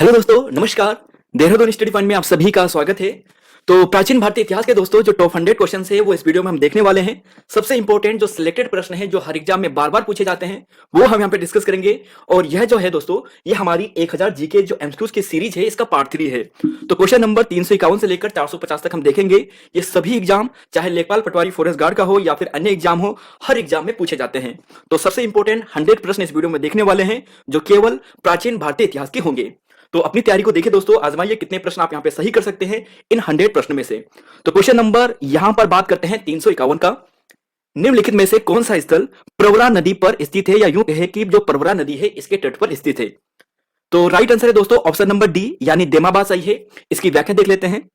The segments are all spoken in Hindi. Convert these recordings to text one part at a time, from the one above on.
हेलो दोस्तों, नमस्कार। देहरादून स्टडी फंड में आप सभी का स्वागत है। तो प्राचीन भारतीय इतिहास के दोस्तों जो टॉप 100 क्वेश्चन है वो इस वीडियो में हम देखने वाले हैं। सबसे इंपॉर्टेंट जो सिलेक्टेड प्रश्न है जो हर एग्जाम में बार बार पूछे जाते हैं वो हम यहाँ पे डिस्कस करेंगे। और यह जो है दोस्तों ये हमारी 1000 जीके जो एमसीक्यूज की सीरीज है इसका पार्ट 3 है। तो क्वेश्चन नंबर 351 से लेकर 450 तक हम देखेंगे। ये सभी एग्जाम चाहे लेखपाल पटवारी फॉरेस्ट गार्ड का हो या फिर अन्य एग्जाम हो, हर एग्जाम में पूछे जाते हैं। तो सबसे इंपॉर्टेंट 100 प्रश्न इस वीडियो में देखने वाले हैं जो केवल प्राचीन भारतीय इतिहास के होंगे। तो अपनी तैयारी को देखिए दोस्तों, आजमाइए कितने प्रश्न आप यहाँ पे सही कर सकते हैं इन 100 प्रश्न में से। तो क्वेश्चन नंबर यहां पर बात करते हैं 351 का। निम्नलिखित में से कौन सा स्थल प्रवरा नदी पर स्थित है, या यूं कहे कि जो प्रवरा नदी है इसके तट पर स्थित है। तो राइट आंसर है दोस्तों ऑप्शन नंबर डी यानी देमाबाद सही है। इसकी व्याख्या देख लेते हैं।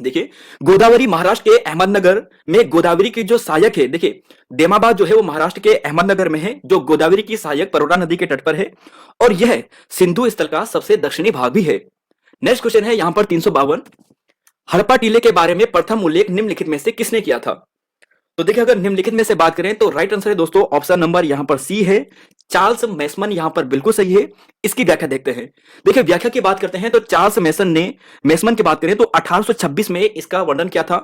देखिए, गोदावरी महाराष्ट्र के अहमदनगर में गोदावरी की जो सहायक है, देखिए देमाबाद जो है वो महाराष्ट्र के अहमदनगर में है जो गोदावरी की सहायक प्रवरा नदी के तट पर है और यह सिंधु स्थल का सबसे दक्षिणी भाग भी है। नेक्स्ट क्वेश्चन है यहां पर 352। हड़प्पा टीले के बारे में प्रथम उल्लेख निम्नलिखित में से किसने किया था। तो देखिए, अगर निम्नलिखित में से बात करें तो राइट आंसर है दोस्तों ऑप्शन नंबर यहां पर सी है, चार्ल्स मैसमन यहां पर बिल्कुल सही है। इसकी व्याख्या देखते हैं। देखिए, व्याख्या की बात करते हैं तो चार्ल्स मैसमन की बात करें तो 1826 में इसका वर्णन किया था।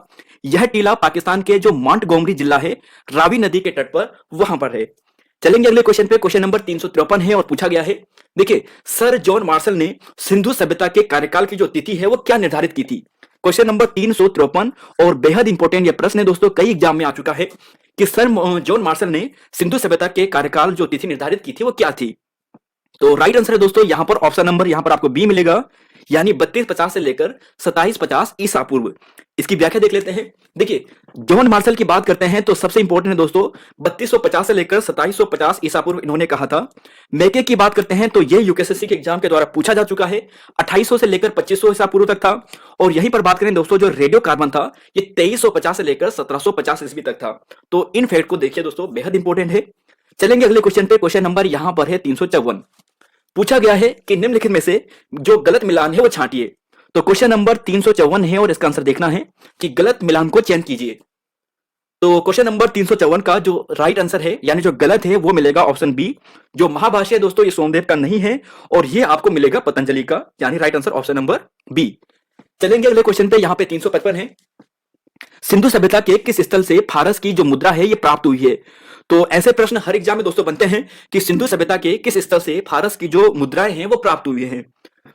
यह टीला पाकिस्तान के जो मोंटगोमरी जिला है रावी नदी के तट पर वहां पर है। चलेंगे अगले क्वेश्चन पे। क्वेश्चन नंबर 353 है और पूछा गया है, देखिए सर जॉन मार्शल ने सिंधु सभ्यता के कार्यकाल की जो तिथि है वो क्या निर्धारित की थी। क्वेश्चन नंबर 353 और बेहद इंपॉर्टेंट यह प्रश्न है दोस्तों, कई एग्जाम में आ चुका है कि सर जॉन मार्शल ने सिंधु सभ्यता के कार्यकाल जो तिथि निर्धारित की थी वो क्या थी। तो राइट आंसर है दोस्तों यहां पर ऑप्शन नंबर यहां पर आपको बी मिलेगा, यानी 3250 से लेकर 2750 ईसा पूर्व। इसकी व्याख्या देख लेते हैं। देखिए, जॉन मार्शल की बात करते हैं तो सबसे इंपॉर्टेंट है दोस्तों 3250 से लेकर 2750 ईसा पूर्व इन्होंने कहा था। मैके की बात करते हैं तो यह यूकेएसएससी के एग्जाम के द्वारा पूछा जा चुका है, 2800 से लेकर 2500 ईसा पूर्व तक था। और यहीं पर बात करें दोस्तों जो रेडियो कार्बन था ये 2350 से लेकर 1750 ईस्वी तक था। तो इन फैक्ट को देखिए दोस्तों, बेहद इंपॉर्टेंट है। चलेंगे अगले क्वेश्चन पे। क्वेश्चन नंबर यहां पर है 354। पूछा गया है कि निम्नलिखित में से जो गलत मिलान है वो छांटिए। तो क्वेश्चन नंबर 354 है और इसका आंसर देखना है कि गलत मिलान को चयन कीजिए। तो क्वेश्चन नंबर 354 का जो राइट आंसर है यानी जो गलत है वो मिलेगा ऑप्शन बी। जो महाभाष्य है दोस्तों ये सोमदेव का नहीं है और ये आपको मिलेगा पतंजलि का, यानी right answer option number B. चलेंगे अगले क्वेश्चन पे। यहां पे 355 है, सिंधु सभ्यता के किस स्थल से फारस की जो मुद्रा है ये प्राप्त हुई है। तो ऐसे प्रश्न हर एग्जाम में दोस्तों बनते हैं कि सिंधु सभ्यता के किस स्थल से फारस की जो मुद्राएं हैं वो प्राप्त हुई हैं।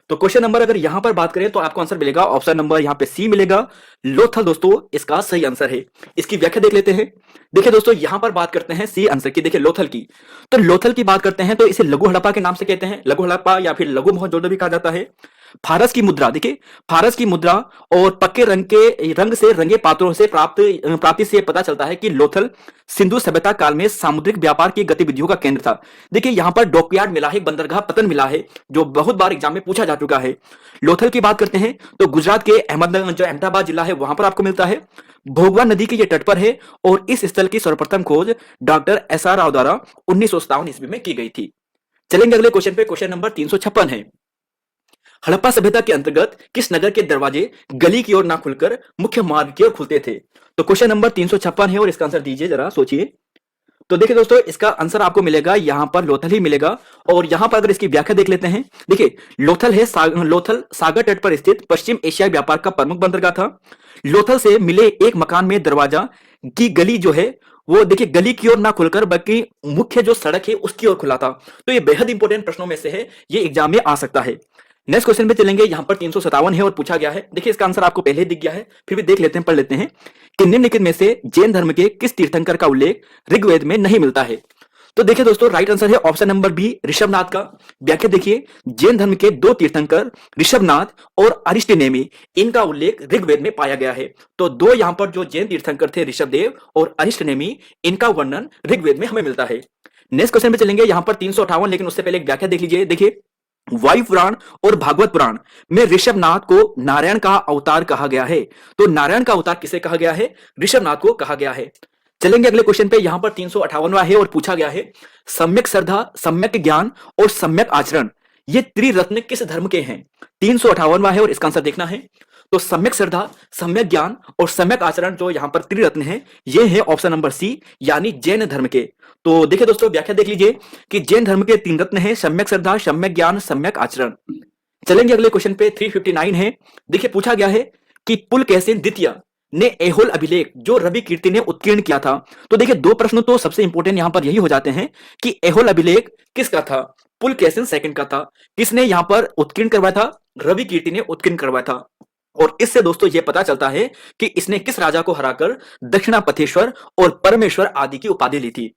तो क्वेश्चन नंबर अगर यहां पर बात करें तो आपको आंसर मिलेगा ऑप्शन नंबर यहां पे सी मिलेगा, लोथल दोस्तों इसका सही आंसर है। इसकी व्याख्या देख लेते हैं। देखिए दोस्तों, यहां पर बात करते हैं सी आंसर की, देखिए लोथल की। तो लोथल की बात करते हैं तो इसे लघु हड़प्पा के नाम से कहते हैं, लघु हड़प्पा या फिर लघु मोहनजोदड़ो भी कहा जाता है। फारस की मुद्रा, देखिए फारस की मुद्रा और पक्के रंग से रंगे पात्रों से प्राप्ति से पता चलता है कि लोथल सिंधु सभ्यता काल में सामुद्रिक व्यापार की गतिविधियों का केंद्र था। देखिए यहां पर डॉकयार्ड मिला है, बंदरगाह पतन मिला है जो बहुत बार एग्जाम में पूछा जा चुका है। लोथल की बात करते हैं तो गुजरात के अहमदाबाद जिला है वहां पर आपको मिलता है। भोगवा नदी के ये तट पर है और इस स्थल की सर्वप्रथम खोज डॉक्टर एसआर राव द्वारा 1957 ईस्वी में की गई थी। चलेंगे अगले क्वेश्चन पे। क्वेश्चन नंबर 356 है, हड़प्पा सभ्यता के अंतर्गत किस नगर के दरवाजे गली की ओर ना खुलकर मुख्य मार्ग की ओर खुलते थे। तो क्वेश्चन नंबर 356 है और इसका आंसर दीजिए, जरा सोचिए। तो देखिए दोस्तों, इसका आंसर आपको मिलेगा यहां पर लोथल ही मिलेगा। और यहां पर अगर इसकी व्याख्या देख लेते हैं, देखिए लोथल है लोथल सागर तट पर स्थित पश्चिम एशियाई व्यापार का प्रमुख बंदरगाह था। लोथल से मिले एक मकान में दरवाजा की गली जो है वो देखिए गली की ओर ना खुलकर बल्कि मुख्य जो सड़क है उसकी ओर खुला था। तो ये बेहद इंपॉर्टेंट प्रश्नों में से है, ये एग्जाम में आ सकता है। नेक्स्ट क्वेश्चन पे चलेंगे। यहां पर 357 है और पूछा गया है, देखिए इसका आंसर आपको पहले ही दिख गया है, फिर भी देख लेते हैं, पढ़ लेते हैं कि निम्नलिखित में से जैन धर्म के किस तीर्थंकर का उल्लेख ऋग्वेद में नहीं मिलता है। तो देखिए दोस्तों, राइट आंसर है ऑप्शन नंबर बी ऋषभनाथ का। व्याख्या देखिए, जैन धर्म के दो तीर्थंकर ऋषभनाथ और अरिष्टनेमी, इनका उल्लेख ऋग्वेद में पाया गया है। तो दो यहां पर जो जैन तीर्थंकर थे ऋषभदेव और अरिष्टनेमी, इनका वर्णन ऋग्वेद में हमें मिलता है। नेक्स्ट क्वेश्चन पे चलेंगे। यहां पर 358, लेकिन उससे पहले एक व्याख्या देख लीजिए। देखिए वायु पुराण और भागवत पुराण में ऋषभनाथ को नारायण का अवतार कहा गया है। तो नारायण का अवतार किसे कहा गया है, ऋषभनाथ को कहा गया है। चलेंगे अगले क्वेश्चन पे। यहां पर 358वां है और पूछा गया है, सम्यक श्रद्धा, सम्यक ज्ञान और सम्यक आचरण ये त्रिरत्न किस धर्म के हैं। 358वां है और इसका आंसर देखना है। तो सम्यक श्रद्धा, सम्यक ज्ञान और सम्यक आचरण जो यहां पर त्रिरत्न है ये है ऑप्शन नंबर सी, यानी जैन धर्म के। तो देखिए दोस्तों, व्याख्या देख लीजिए कि जैन धर्म के तीन रत्न है, सम्यक श्रद्धा, सम्यक ज्ञान, सम्यक आचरण। चलेंगे अगले क्वेश्चन पे। 359 है। देखिए पूछा गया है कि पुलकेशिन द्वितीय ने एहोल अभिलेख जो रवि कीर्ति ने उत्कीर्ण किया था। तो देखिए दो प्रश्न तो सबसे इंपॉर्टेंट यहां पर यही हो जाते हैं कि एहोल अभिलेख किसका था? पुलकेशिन सेकंड का था। किसने यहां पर उत्कीर्ण करवाया था? रवि कीर्ति ने उत्कीर्ण करवाया था। और इससे दोस्तों यह पता चलता है कि इसने किस राजा को हराकर दक्षिणापथेश्वर और परमेश्वर आदि की उपाधि ली थी।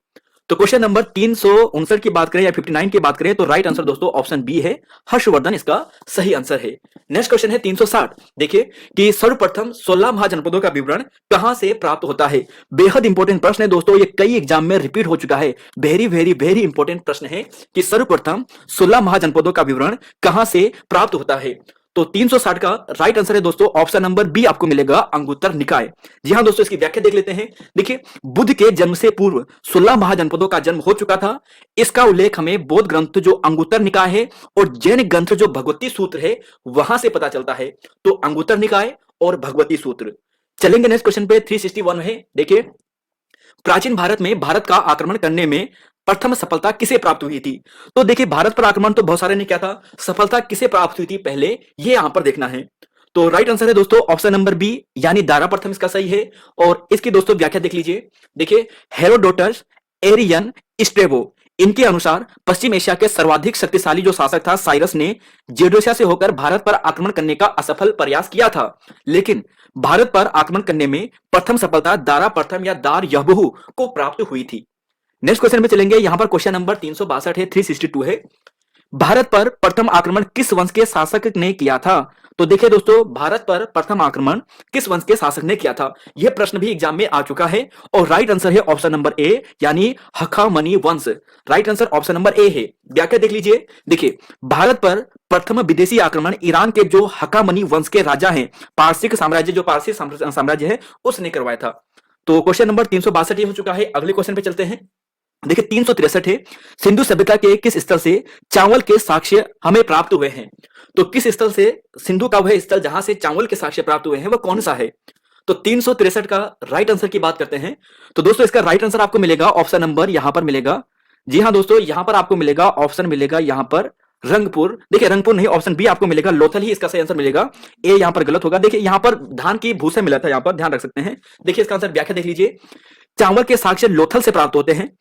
तो क्वेश्चन नंबर 359 की बात करें या 59 की बात करें तो राइट आंसर दोस्तों ऑप्शन बी है, हर्षवर्धन इसका सही आंसर है। नेक्स्ट क्वेश्चन है 360। देखिए कि सर्वप्रथम 16 महाजनपदों का विवरण कहां से प्राप्त होता है? बेहद इंपॉर्टेंट प्रश्न है दोस्तों, ये कई एग्जाम में रिपीट हो चुका है। वेरी वेरी वेरी इंपॉर्टेंट प्रश्न है कि सर्वप्रथम 16 महाजनपदों का विवरण कहां से प्राप्त होता है? तो 360 का राइट आंसर है दोस्तों ऑप्शन नंबर बी आपको मिलेगा, अंगुत्तर निकाय। जी हां दोस्तों, इसकी व्याख्या देख लेते हैं। देखिए बुद्ध के जन्म से पूर्व 16 महाजनपदों का जन्म हो चुका था। इसका उल्लेख हमें बौद्ध ग्रंथ जो अंगुत्तर निकाय है और जैन ग्रंथ जो भगवती सूत्र है वहां से पता चलता है। तो अंगुत्तर निकाय और भगवती सूत्र। चलेंगे नेक्स्ट क्वेश्चन पे। 361 है। देखिए प्राचीन भारत में भारत का आक्रमण करने में प्रथम सफलता किसे प्राप्त हुई थी? तो देखिए भारत पर आक्रमण तो बहुत सारे ने किया था, सफलता किसे प्राप्त हुई थी पहले ये यहां पर देखना है। तो राइट आंसर है दोस्तों ऑप्शन नंबर बी यानी दारा प्रथम इसका सही है। और इसकी दोस्तों व्याख्या देख लीजिए। देखिए हेरोडोटस, एरियन, स्ट्रेबो, इनके अनुसार पश्चिम एशिया के सर्वाधिक शक्तिशाली जो शासक था साइरस ने जेडोसिया से होकर भारत पर आक्रमण करने का असफल प्रयास किया था, लेकिन भारत पर आक्रमण करने में प्रथम सफलता दारा प्रथम या दार यहबहू को प्राप्त हुई थी। नेक्स्ट क्वेश्चन में चलेंगे। यहां पर क्वेश्चन नंबर 362 है, 362 है। भारत पर प्रथम आक्रमण किस वंश के शासक ने किया था? तो देखिए दोस्तों भारत पर प्रथम आक्रमण किस वंश के शासक ने किया था, यह प्रश्न भी एग्जाम में आ चुका है और राइट आंसर है ऑप्शन नंबर ए यानी हखामनी वंश। Right answer option number A है। व्याख्या देख लीजिए। देखिए भारत पर प्रथम विदेशी आक्रमण ईरान के जो हखामनी वंश के राजा हैं, पारसिक साम्राज्य जो पारसी साम्राज्य है उसने करवाया था। तो क्वेश्चन नंबर 362 हो चुका है। अगले क्वेश्चन पे चलते हैं। देखिए 363 है। सिंधु सभ्यता के किस स्थल से चावल के साक्ष्य हमें प्राप्त हुए हैं? तो किस स्थल से सिंधु का वह स्थल जहां से चावल के साक्ष्य प्राप्त हुए हैं वह कौन सा है? तो 363 का राइट आंसर की बात करते हैं तो दोस्तों इसका राइट आंसर आपको मिलेगा ऑप्शन नंबर यहां पर मिलेगा। जी हां दोस्तों, यहां पर आपको मिलेगा ऑप्शन मिलेगा यहां पर रंगपुर। देखिए रंगपुर नहीं, ऑप्शन बी आपको मिलेगा लोथल ही इसका सही आंसर मिलेगा। ए यहां पर गलत होगा। देखिए यहां पर धान की भूसे मिला था, यहां पर ध्यान रख सकते हैं। देखिए इसका आंसर व्याख्या देख लीजिए। चावल के साक्ष्य लोथल से प्राप्त होते हैं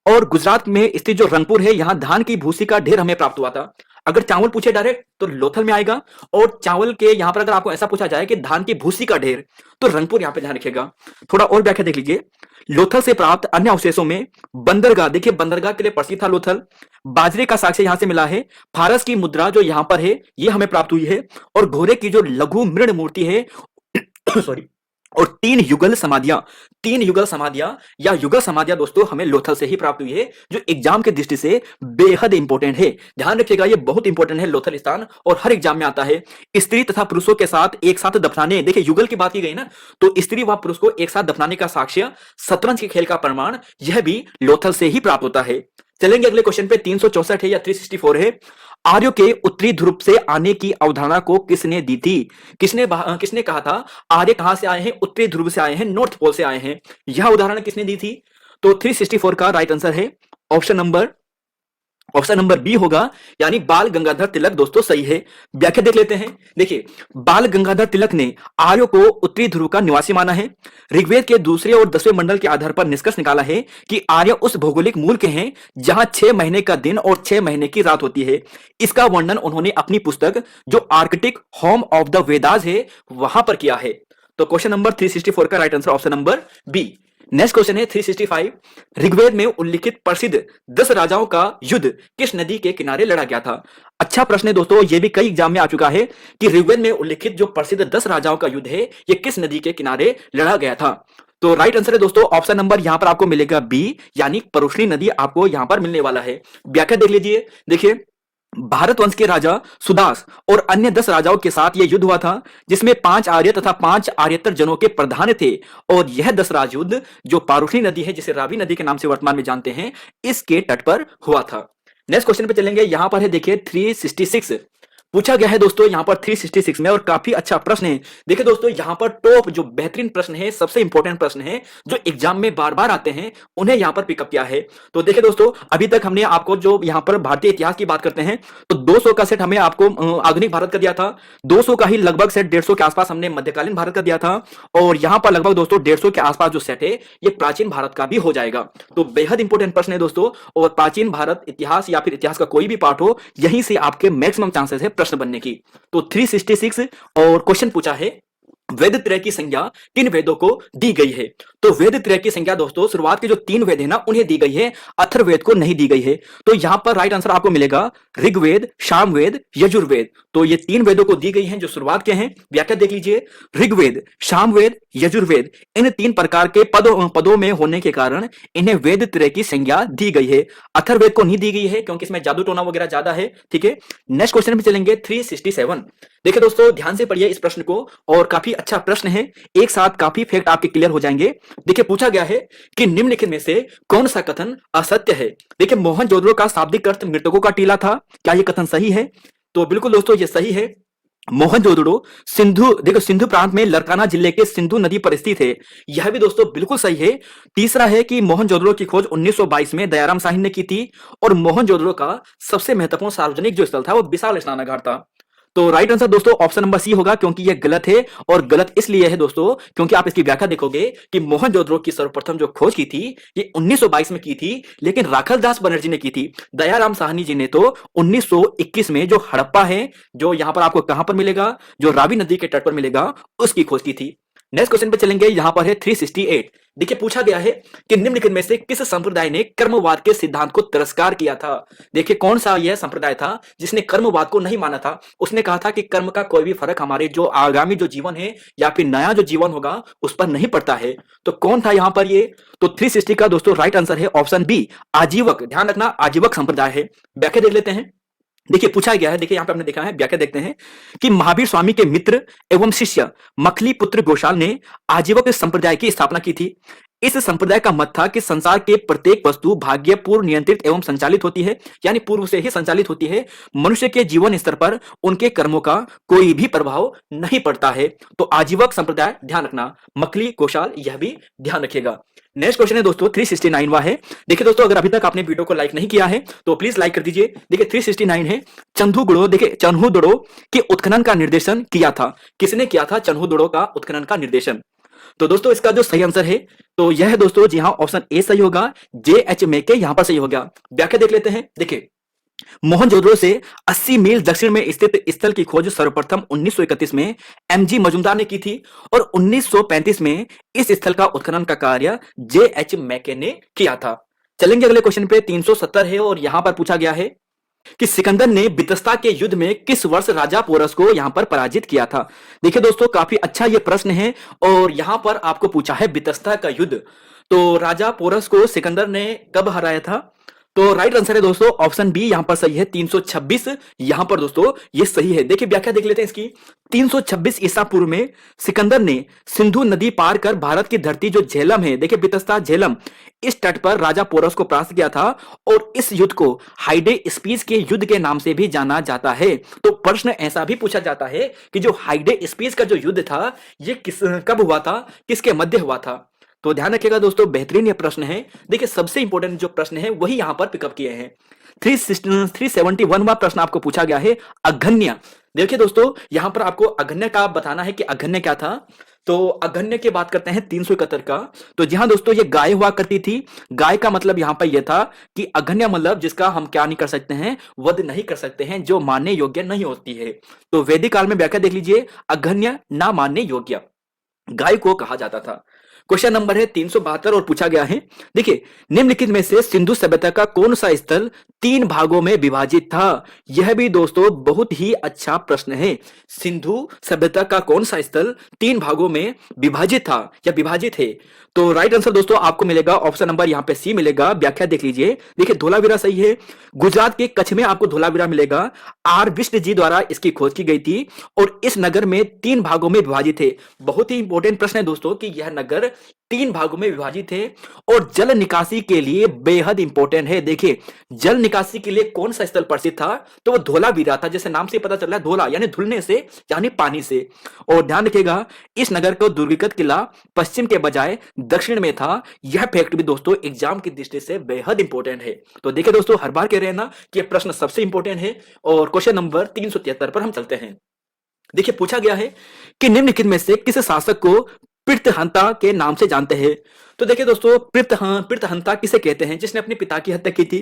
और गुजरात में स्थित जो रंगपुर है यहां धान की भूसी का ढेर हमें प्राप्त हुआ था। अगर चावल पूछे डायरेक्ट तो लोथल में आएगा और चावल के यहां पर अगर आपको ऐसा पूछा जाए कि धान की भूसी का ढेर तो रंगपुर यहां पे ध्यान रखिएगा। थोड़ा और व्याख्या देख लीजिए। लोथल से प्राप्त अन्य अवशेषों में बंदरगाह, देखिए बंदरगाह के लिए प्रसिद्ध था लोथल। बाजरे का साक्ष्य यहां से मिला है। फारस की मुद्रा जो यहां पर है ये हमें प्राप्त हुई है और घोड़े की जो लघु मृण मूर्ति है सॉरी, और तीन युगल समाधियां या युगल समाधियां दोस्तों हमें लोथल से ही प्राप्त हुई है, जो एग्जाम के दृष्टि से बेहद इंपॉर्टेंट है। ध्यान रखिएगा ये बहुत इंपॉर्टेंट है लोथल स्थान और हर एग्जाम में आता है। स्त्री तथा पुरुषों के साथ एक साथ दफनाने, देखिए युगल की बात की गई ना, तो स्त्री व पुरुष को एक साथ दफनाने का साक्ष्य, शतरंज के खेल का प्रमाण, यह भी लोथल से ही प्राप्त होता है। चलेंगे अगले क्वेश्चन पे। 364 है या 364 है। आर्यों के उत्तरी ध्रुव से आने की अवधारणा को किसने दी थी? किसने कहा था आर्य कहां से आए हैं? उत्तरी ध्रुव से आए हैं, नॉर्थ पोल से आए हैं। यह उदाहरण किसने दी थी? तो 364 का राइट आंसर है ऑप्शन नंबर बी होगा यानी बाल गंगाधर तिलक दोस्तों सही है। व्याख्या देख लेते हैं। देखिए बाल गंगाधर तिलक ने आर्यों को उत्तरी ध्रुव का निवासी माना है। ऋग्वेद के दूसरे और 10वें मंडल के आधार पर निष्कर्ष निकाला है कि आर्य उस भौगोलिक मूल के हैं जहां 6 महीने का दिन और 6 महीने की रात होती है। इसका वर्णन उन्होंने अपनी पुस्तक जो Arctic home of the Vedas है वहां पर किया है। तो क्वेश्चन नंबर 364 का right answer option number B. Next question है 365। ऋग्वेद में उल्लिखित प्रसिद्ध 10 राजाओं का युद्ध किस नदी के किनारे लड़ा गया था? अच्छा प्रश्न है दोस्तों, यह भी कई एग्जाम में आ चुका है कि ऋग्वेद में उल्लिखित जो प्रसिद्ध 10 राजाओं का युद्ध है यह किस नदी के किनारे लड़ा गया था? तो राइट आंसर है दोस्तों ऑप्शन नंबर यहां पर आपको मिलेगा बी यानी परुष्णी नदी आपको यहां पर मिलने वाला है। व्याख्या देख लीजिए। देखिए भारत वंश के राजा सुदास और अन्य 10 राजाओं के साथ यह युद्ध हुआ था जिसमें 5 आर्य तथा 5 आर्यतर जनों के प्रधान थे और यह 10 राजयुद्ध जो पारुषणी नदी है जिसे रावी नदी के नाम से वर्तमान में जानते हैं इसके तट पर हुआ था। नेक्स्ट क्वेश्चन पे चलेंगे। यहां पर है देखिए 366। पूछा गया है दोस्तों यहाँ पर 366 में, और काफी अच्छा प्रश्न है। देखिए दोस्तों यहाँ पर टॉप जो बेहतरीन प्रश्न है, सबसे इंपॉर्टेंट प्रश्न है जो एग्जाम में बार बार आते हैं, उन्हें यहाँ पर पिकअप किया है। तो देखिए दोस्तों अभी तक हमने आपको जो यहाँ पर भारतीय इतिहास की बात करते हैं तो 200 का सेट हमें आपको आधुनिक भारत का दिया था, 200 का ही लगभग सेट 150 के आसपास हमने मध्यकालीन भारत का दिया था, और यहाँ पर लगभग दोस्तों 150 के आसपास जो सेट है ये प्राचीन भारत का भी हो जाएगा। तो बेहद इंपॉर्टेंट प्रश्न है दोस्तों, और प्राचीन भारत इतिहास या फिर इतिहास का कोई भी पार्ट हो, यहीं से आपके मैक्सिमम चांसेस है प्रश्न बनने की। तो 366 और क्वेश्चन पूछा है वेद त्रय की संज्ञा किन वेदों को दी गई है। तो वेद त्रय की संज्ञा दोस्तों शुरुआत के जो 3 वेद है ना उन्हें दी गई है, अथर्ववेद को नहीं दी गई है। तो यहां पर राइट आंसर आपको मिलेगा ऋग्वेद, सामवेद, यजुर्वेद। तो ये 3 वेदों को दी गई हैं जो शुरुआत के हैं। व्याख्या देख लीजिए, ऋग्वेद, सामवेद, यजुर्वेद, इन 3 प्रकार के पदों में होने के कारण इन्हें वेद त्रय की संज्ञा दी गई है। अथर्ववेद को नहीं दी गई है क्योंकि इसमें जादू टोना वगैरह ज्यादा है। ठीक है, नेक्स्ट क्वेश्चन पे चलेंगे 367। देखिए दोस्तों ध्यान से पढ़िए इस प्रश्न को, और काफी अच्छा प्रश्न है, एक साथ काफी फैक्ट आपके क्लियर हो जाएंगे। देखिए पूछा गया है कि निम्नलिखित में से कौन सा कथन असत्य है। देखिए मोहनजोदड़ो का शाब्दिक अर्थ मृतकों का टीला था, क्या यह कथन सही है? तो बिल्कुल दोस्तों ये सही है। मोहनजोदड़ो सिंधु प्रांत में लरकाना जिले के सिंधु नदी पर स्थित है, यह भी दोस्तों बिल्कुल सही है। तीसरा है कि मोहनजोदड़ो की खोज 1922 में दयाराम साहिन ने की थी, और मोहनजोदड़ो का सबसे महत्वपूर्ण सार्वजनिक जो स्थल था वो विशाल स्नानागार था। तो राइट आंसर दोस्तों ऑप्शन नंबर सी होगा, क्योंकि यह गलत है, और गलत इसलिए है दोस्तों क्योंकि आप इसकी व्याख्या देखोगे कि मोहनजोदड़ो की सर्वप्रथम जो खोज की थी ये 1922 में की थी, लेकिन राखल दास बनर्जी ने की थी। दयाराम साहनी जी ने तो 1921 में जो हड़प्पा है, जो यहां पर आपको कहां पर मिलेगा, जो रावी नदी के तट पर मिलेगा, उसकी खोज की थी। नेक्स्ट क्वेश्चन पे चलेंगे, यहां पर है 368। देखिए पूछा गया है कि निम्नलिखित में से किस संप्रदाय ने कर्मवाद के सिद्धांत को तिरस्कार किया था। देखिए कौन सा यह संप्रदाय था जिसने कर्मवाद को नहीं माना था। उसने कहा था कि कर्म का कोई भी फर्क हमारे जो आगामी जो जीवन है या फिर नया जो जीवन होगा उस पर नहीं पड़ता है। तो कौन था यहां पर ये? तो 360 का दोस्तों राइट आंसर है ऑप्शन बी, आजीवक। ध्यान रखना आजीवक संप्रदाय है। व्याख्या देख लेते हैं। देखिए पूछा गया है, देखिए यहां पे आपने देखा है, व्याख्या देखते हैं कि महावीर स्वामी के मित्र एवं शिष्य मखली पुत्र गोशाल ने आजीवक संप्रदाय की स्थापना की थी। इस संप्रदाय का मत था कि संसार के प्रत्येक वस्तु भाग्य पूर्व नियंत्रित एवं संचालित होती है, यानी पूर्व से ही संचालित होती है। मनुष्य के जीवन स्तर पर उनके कर्मों का कोई भी प्रभाव नहीं पड़ता है। तो आजीवक संप्रदाय ध्यान रखना, मखली गोशाल यह भी ध्यान रखिएगा। नेक्स्ट क्वेश्चन है दोस्तों 369 वा है। देखिए दोस्तों अगर अभी तक आपने वीडियो को लाइक नहीं किया है तो प्लीज लाइक कर दीजिए। देखिए 369 है, चंदुगुड़ो, देखिए चन्हुदुड़ो के उत्खनन का निर्देशन किया था। किसने किया था चन्हुदुड़ो का उत्खनन का निर्देशन? तो दोस्तों इसका जो सही आंसर है तो यह है दोस्तों, जी हाँ, ऑप्शन ए सही होगा, JH मेके यहां पर सही हो गया। व्याख्या देख लेते हैं। देखिए मोहनजोदड़ो से 80 मील दक्षिण में स्थित स्थल की खोज सर्वप्रथम 1931 में MG मजुमदार ने की थी, और 1935 में इस स्थल का उत्खनन का कार्य JH मैके ने किया था। चलेंगे अगले क्वेश्चन पे, 370 है, और यहां पर पूछा गया है कि सिकंदर ने बितस्ता के युद्ध में किस वर्ष राजा पोरस को यहां पर पराजित किया था। देखिए दोस्तों काफी अच्छा यह प्रश्न है, और यहां पर आपको पूछा है बितस्ता का युद्ध, तो राजा पोरस को सिकंदर ने कब हराया था? तो राइट आंसर है दोस्तों ऑप्शन बी, यहां पर सही है 326, यहां पर दोस्तों ये सही है। देखिए व्याख्या देख लेते हैं इसकी। 326 ईसा पूर्व में सिकंदर ने सिंधु नदी पार कर भारत की धरती जो झेलम है, देखिए बितस्ता झेलम, इस तट पर राजा पोरस को परास्त किया था, और इस युद्ध को हाइडे स्पीस के युद्ध के नाम से भी जाना जाता है। तो प्रश्न ऐसा भी पूछा जाता है कि जो हाइडे स्पीस का जो युद्ध था ये कब हुआ था, किसके मध्य हुआ था? तो ध्यान रखिएगा दोस्तों, बेहतरीन ये प्रश्न है। देखिए सबसे इंपॉर्टेंट जो प्रश्न है वही यहां पर पिकअप किए हैं। 371वां प्रश्न आपको पूछा गया है अघन्य। देखिए दोस्तों यहां पर आपको अघन्य का बताना है कि अघन्य क्या था। तो अघन्य की बात करते हैं 371 का। तो जी हाँ दोस्तों ये गाय हुआ करती थी। गाय का मतलब यहां पर यह था कि अघन्य मतलब जिसका हम क्या नहीं कर सकते हैं, वध नहीं कर सकते हैं, जो मानने योग्य नहीं होती है। तो वैदिक काल में व्याख्या देख लीजिए, अघन्य ना मानने योग्य गाय को कहा जाता था। क्वेश्चन नंबर है 372 और पूछा गया है, देखिए निम्नलिखित में से सिंधु सभ्यता का कौन सा स्थल 3 भागों में विभाजित था? यह भी दोस्तों बहुत ही अच्छा प्रश्न है। सिंधु सभ्यता का कौन सा स्थल 3 भागों में विभाजित था या विभाजित है? तो राइट आंसर दोस्तों आपको मिलेगा ऑप्शन नंबर यहां पे सी मिलेगा। व्याख्या देख लीजिए। देखिए धोलावीरा सही है, गुजरात के कच्छ में आपको धोलावीरा मिलेगा। R विष्णु जी द्वारा इसकी खोज की गई थी, और इस नगर में 3 भागों में विभाजित है। बहुत ही इंपॉर्टेंट प्रश्न है दोस्तों कि यह नगर तीन भागों में विभाजित है और जल निकासी के लिए बेहद इंपॉर्टेंट है। देखिए जल निकासी के लिए कौन सा स्थल प्रसिद्ध था, तो वो धोलावीरा था, जैसे नाम से पता चल रहा है धोला यानी धुलने से यानी पानी से। और ध्यान रखिएगा इस नगर को दुर्गीकृत किला पश्चिम के बजाय दक्षिण में था। यह फैक्ट भी दोस्तों एग्जाम की दृष्टि से बेहद इंपॉर्टेंट है। तो देखिए दोस्तों हर बार कह रहे हैं ना कि यह प्रश्न सबसे इंपॉर्टेंट है। और क्वेश्चन नंबर 373 पर हम चलते हैं। देखिए पूछा गया है कि निम्नलिखित में से किस शासक को पृथहंता के नाम से जानते हैं। तो देखिए दोस्तों पृथहंता किसे कहते हैं, जिसने अपने पिता की हत्या की थी।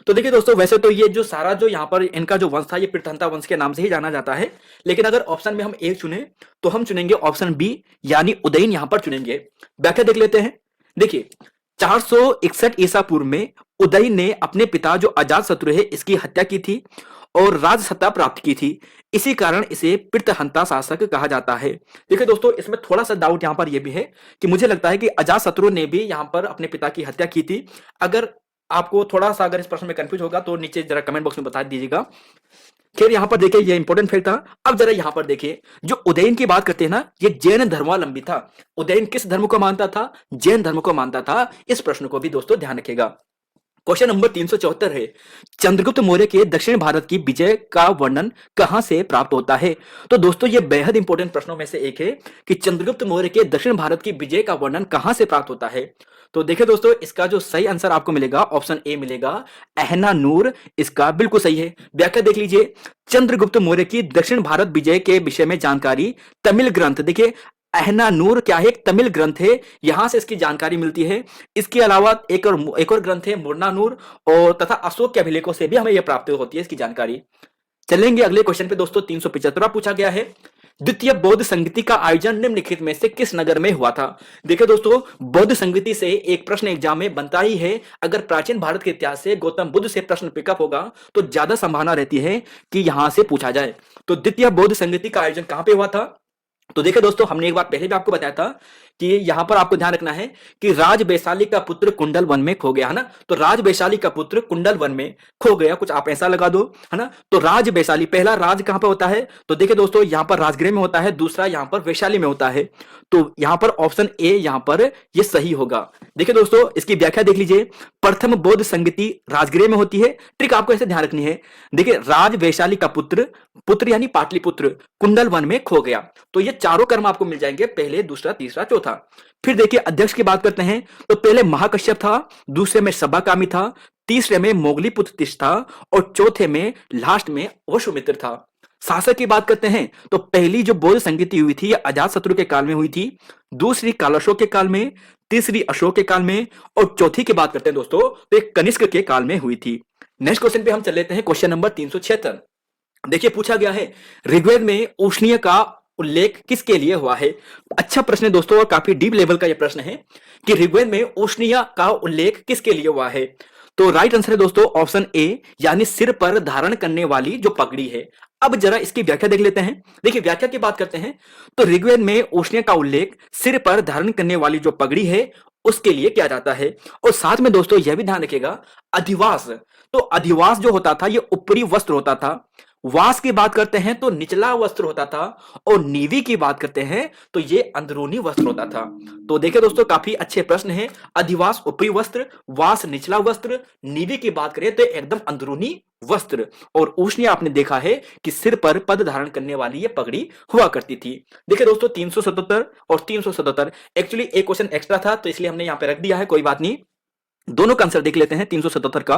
तो देखिए दोस्तों वैसे तो ये जो सारा जो यहाँ पर इनका जो वंश था ये पृथहंता वंश के नाम से ही जाना जाता है, लेकिन अगर ऑप्शन में हम एक चुने तो हम चुनेंगे ऑप्शन बी यानी उदयन यहाँ पर चुनेंगे। व्याख्या देख लेते हैं। देखिए 461 ईसा पूर्व में उदयन ने अपने पिता जो अजातशत्रु है इसकी हत्या की थी और राज सत्ता प्राप्त की थी। इसी कारण इसे पृथहंता शासक कहा जाता है। देखिए दोस्तों इसमें थोड़ा सा डाउट यहाँ पर यह भी है कि मुझे लगता है कि अजातशत्रु ने भी यहाँ पर अपने पिता की हत्या की थी। अगर आपको थोड़ा सा अगर इस प्रश्न में कंफ्यूज होगा तो नीचे जरा कमेंट बॉक्स में बता दीजिएगा। खैर यहाँ पर देखिए ये इंपॉर्टेंट फैक्ट था। अब जरा यहाँ पर देखिए जो उदयन की बात करते हैं ना ये जैन धर्मावलंबी था। उदयन किस धर्म को मानता था, जैन धर्म को मानता था। इस प्रश्न को भी दोस्तों ध्यान रखेगा। क्वेश्चन नंबर 374 है चंद्रगुप्त मौर्य के दक्षिण भारत की विजय का वर्णन कहां से प्राप्त होता है। तो दोस्तों ये बेहद इंपॉर्टेंट प्रश्नों में से एक है कि चंद्रगुप्त मौर्य के दक्षिण भारत की विजय का वर्णन कहां से प्राप्त होता है। तो देखिए दोस्तों इसका जो सही आंसर आपको मिलेगा ऑप्शन ए मिलेगा, अहनानूर इसका बिल्कुल सही है। व्याख्या देख लीजिए चंद्रगुप्त मौर्य की दक्षिण भारत विजय के विषय में जानकारी तमिल ग्रंथ, देखिए अहनानूर क्या है, एक तमिल ग्रंथ है, यहां से इसकी जानकारी मिलती है। इसके अलावा एक और ग्रंथ है मुरनानूर और तथा अशोक के अभिलेखों से भी हमें यह प्राप्त होती है इसकी जानकारी। चलेंगे अगले क्वेश्चन पे दोस्तों। 375 पूछा गया है द्वितीय बौद्ध संगति का आयोजन निम्नलिखित में से किस नगर में हुआ था। देखिए दोस्तों बौद्ध संगति से एक प्रश्न एग्जाम में बनता ही है। अगर प्राचीन भारत के इतिहास से गौतम बुद्ध से प्रश्न पिकअप होगा तो ज्यादा संभावना रहती है कि यहां से पूछा जाए। तो द्वितीय बौद्ध संगति का आयोजन कहां पे हुआ था। तो देखिए दोस्तों हमने एक बार पहले भी आपको बताया था कि यहां पर आपको ध्यान रखना है कि राज वैशाली का पुत्र कुंडल वन में खो गया है ना। तो राज वैशाली का पुत्र कुंडल वन में खो गया, कुछ आप ऐसा लगा दो है ना। तो राज वैशाली पहला राज कहां पर होता है, तो देखिए दोस्तों यहां पर राजगृह में होता है, दूसरा यहां पर वैशाली में होता है। तो यहां पर ऑप्शन ए यहां पर ये सही होगा। देखिए दोस्तों इसकी व्याख्या देख लीजिए प्रथम बौद्ध संगति राजगृह में होती है। ट्रिक आपको ऐसे ध्यान रखनी है। देखिए राज वैशाली का पुत्र यानी पाटलिपुत्र कुंडल वन में खो गया। तो ये चारों कर्म आपको मिल जाएंगे, पहले दूसरा तीसरा चौथा। फिर देखिए अध्यक्ष की बात करते हैं तो पहले महाकश्यप था, दूसरे में सभाकामी था, तीसरे में मोगलीपुत्र तिष्ठ था और चौथे में लास्ट में वसुमित्र था। शासक की बात करते हैं तो पहली जो बौद्ध संगति हुई थी अजातशत्रु के काल में हुई थी, दूसरी कालाशोक के काल में, तीसरी अशोक के काल में और चौथी की बात करते हैं दोस्तों तो एक कनिष्क के काल में हुई थी। नेक्स्ट क्वेश्चन पे हम चल लेते हैं। क्वेश्चन नंबर 376 देखिए पूछा गया है ऋग्वेद में उष्णीय का उल्लेख किसके लिए हुआ है। अच्छा प्रश्न है दोस्तों और काफी डीप लेवल का यह प्रश्न है कि ऋग्वेद में उष्णीय का उल्लेख किसके लिए हुआ है। तो राइट आंसर है दोस्तों ऑप्शन ए यानी सिर पर धारण करने वाली जो पगड़ी है। अब जरा इसकी व्याख्या देख लेते हैं। देखिए व्याख्या की बात करते हैं तो ऋग्वेद में उष्णीय का उल्लेख सिर पर धारण करने वाली जो पगड़ी है उसके लिए किया जाता है। और साथ में दोस्तों यह भी ध्यान रखिएगा अधिवास, तो अधिवास जो होता था ये ऊपरी वस्त्र होता था, वास की बात करते हैं तो निचला वस्त्र होता था और नीवी की बात करते हैं तो ये अंदरूनी वस्त्र होता था। तो देखिए दोस्तों काफी अच्छे प्रश्न हैं। अधिवास ऊपरी वस्त्र, वास निचला वस्त्र, नीवी की बात करें तो एकदम अंदरूनी वस्त्र। और उष्णीय आपने देखा है कि सिर पर पद धारण करने वाली ये पगड़ी हुआ करती थी। देखिए दोस्तों 377 और 377 एक्चुअली एक क्वेश्चन एक्स्ट्रा था तो इसलिए हमने यहां पे रख दिया है, कोई बात नहीं। दोनों का आंसर देख लेते हैं। 377 का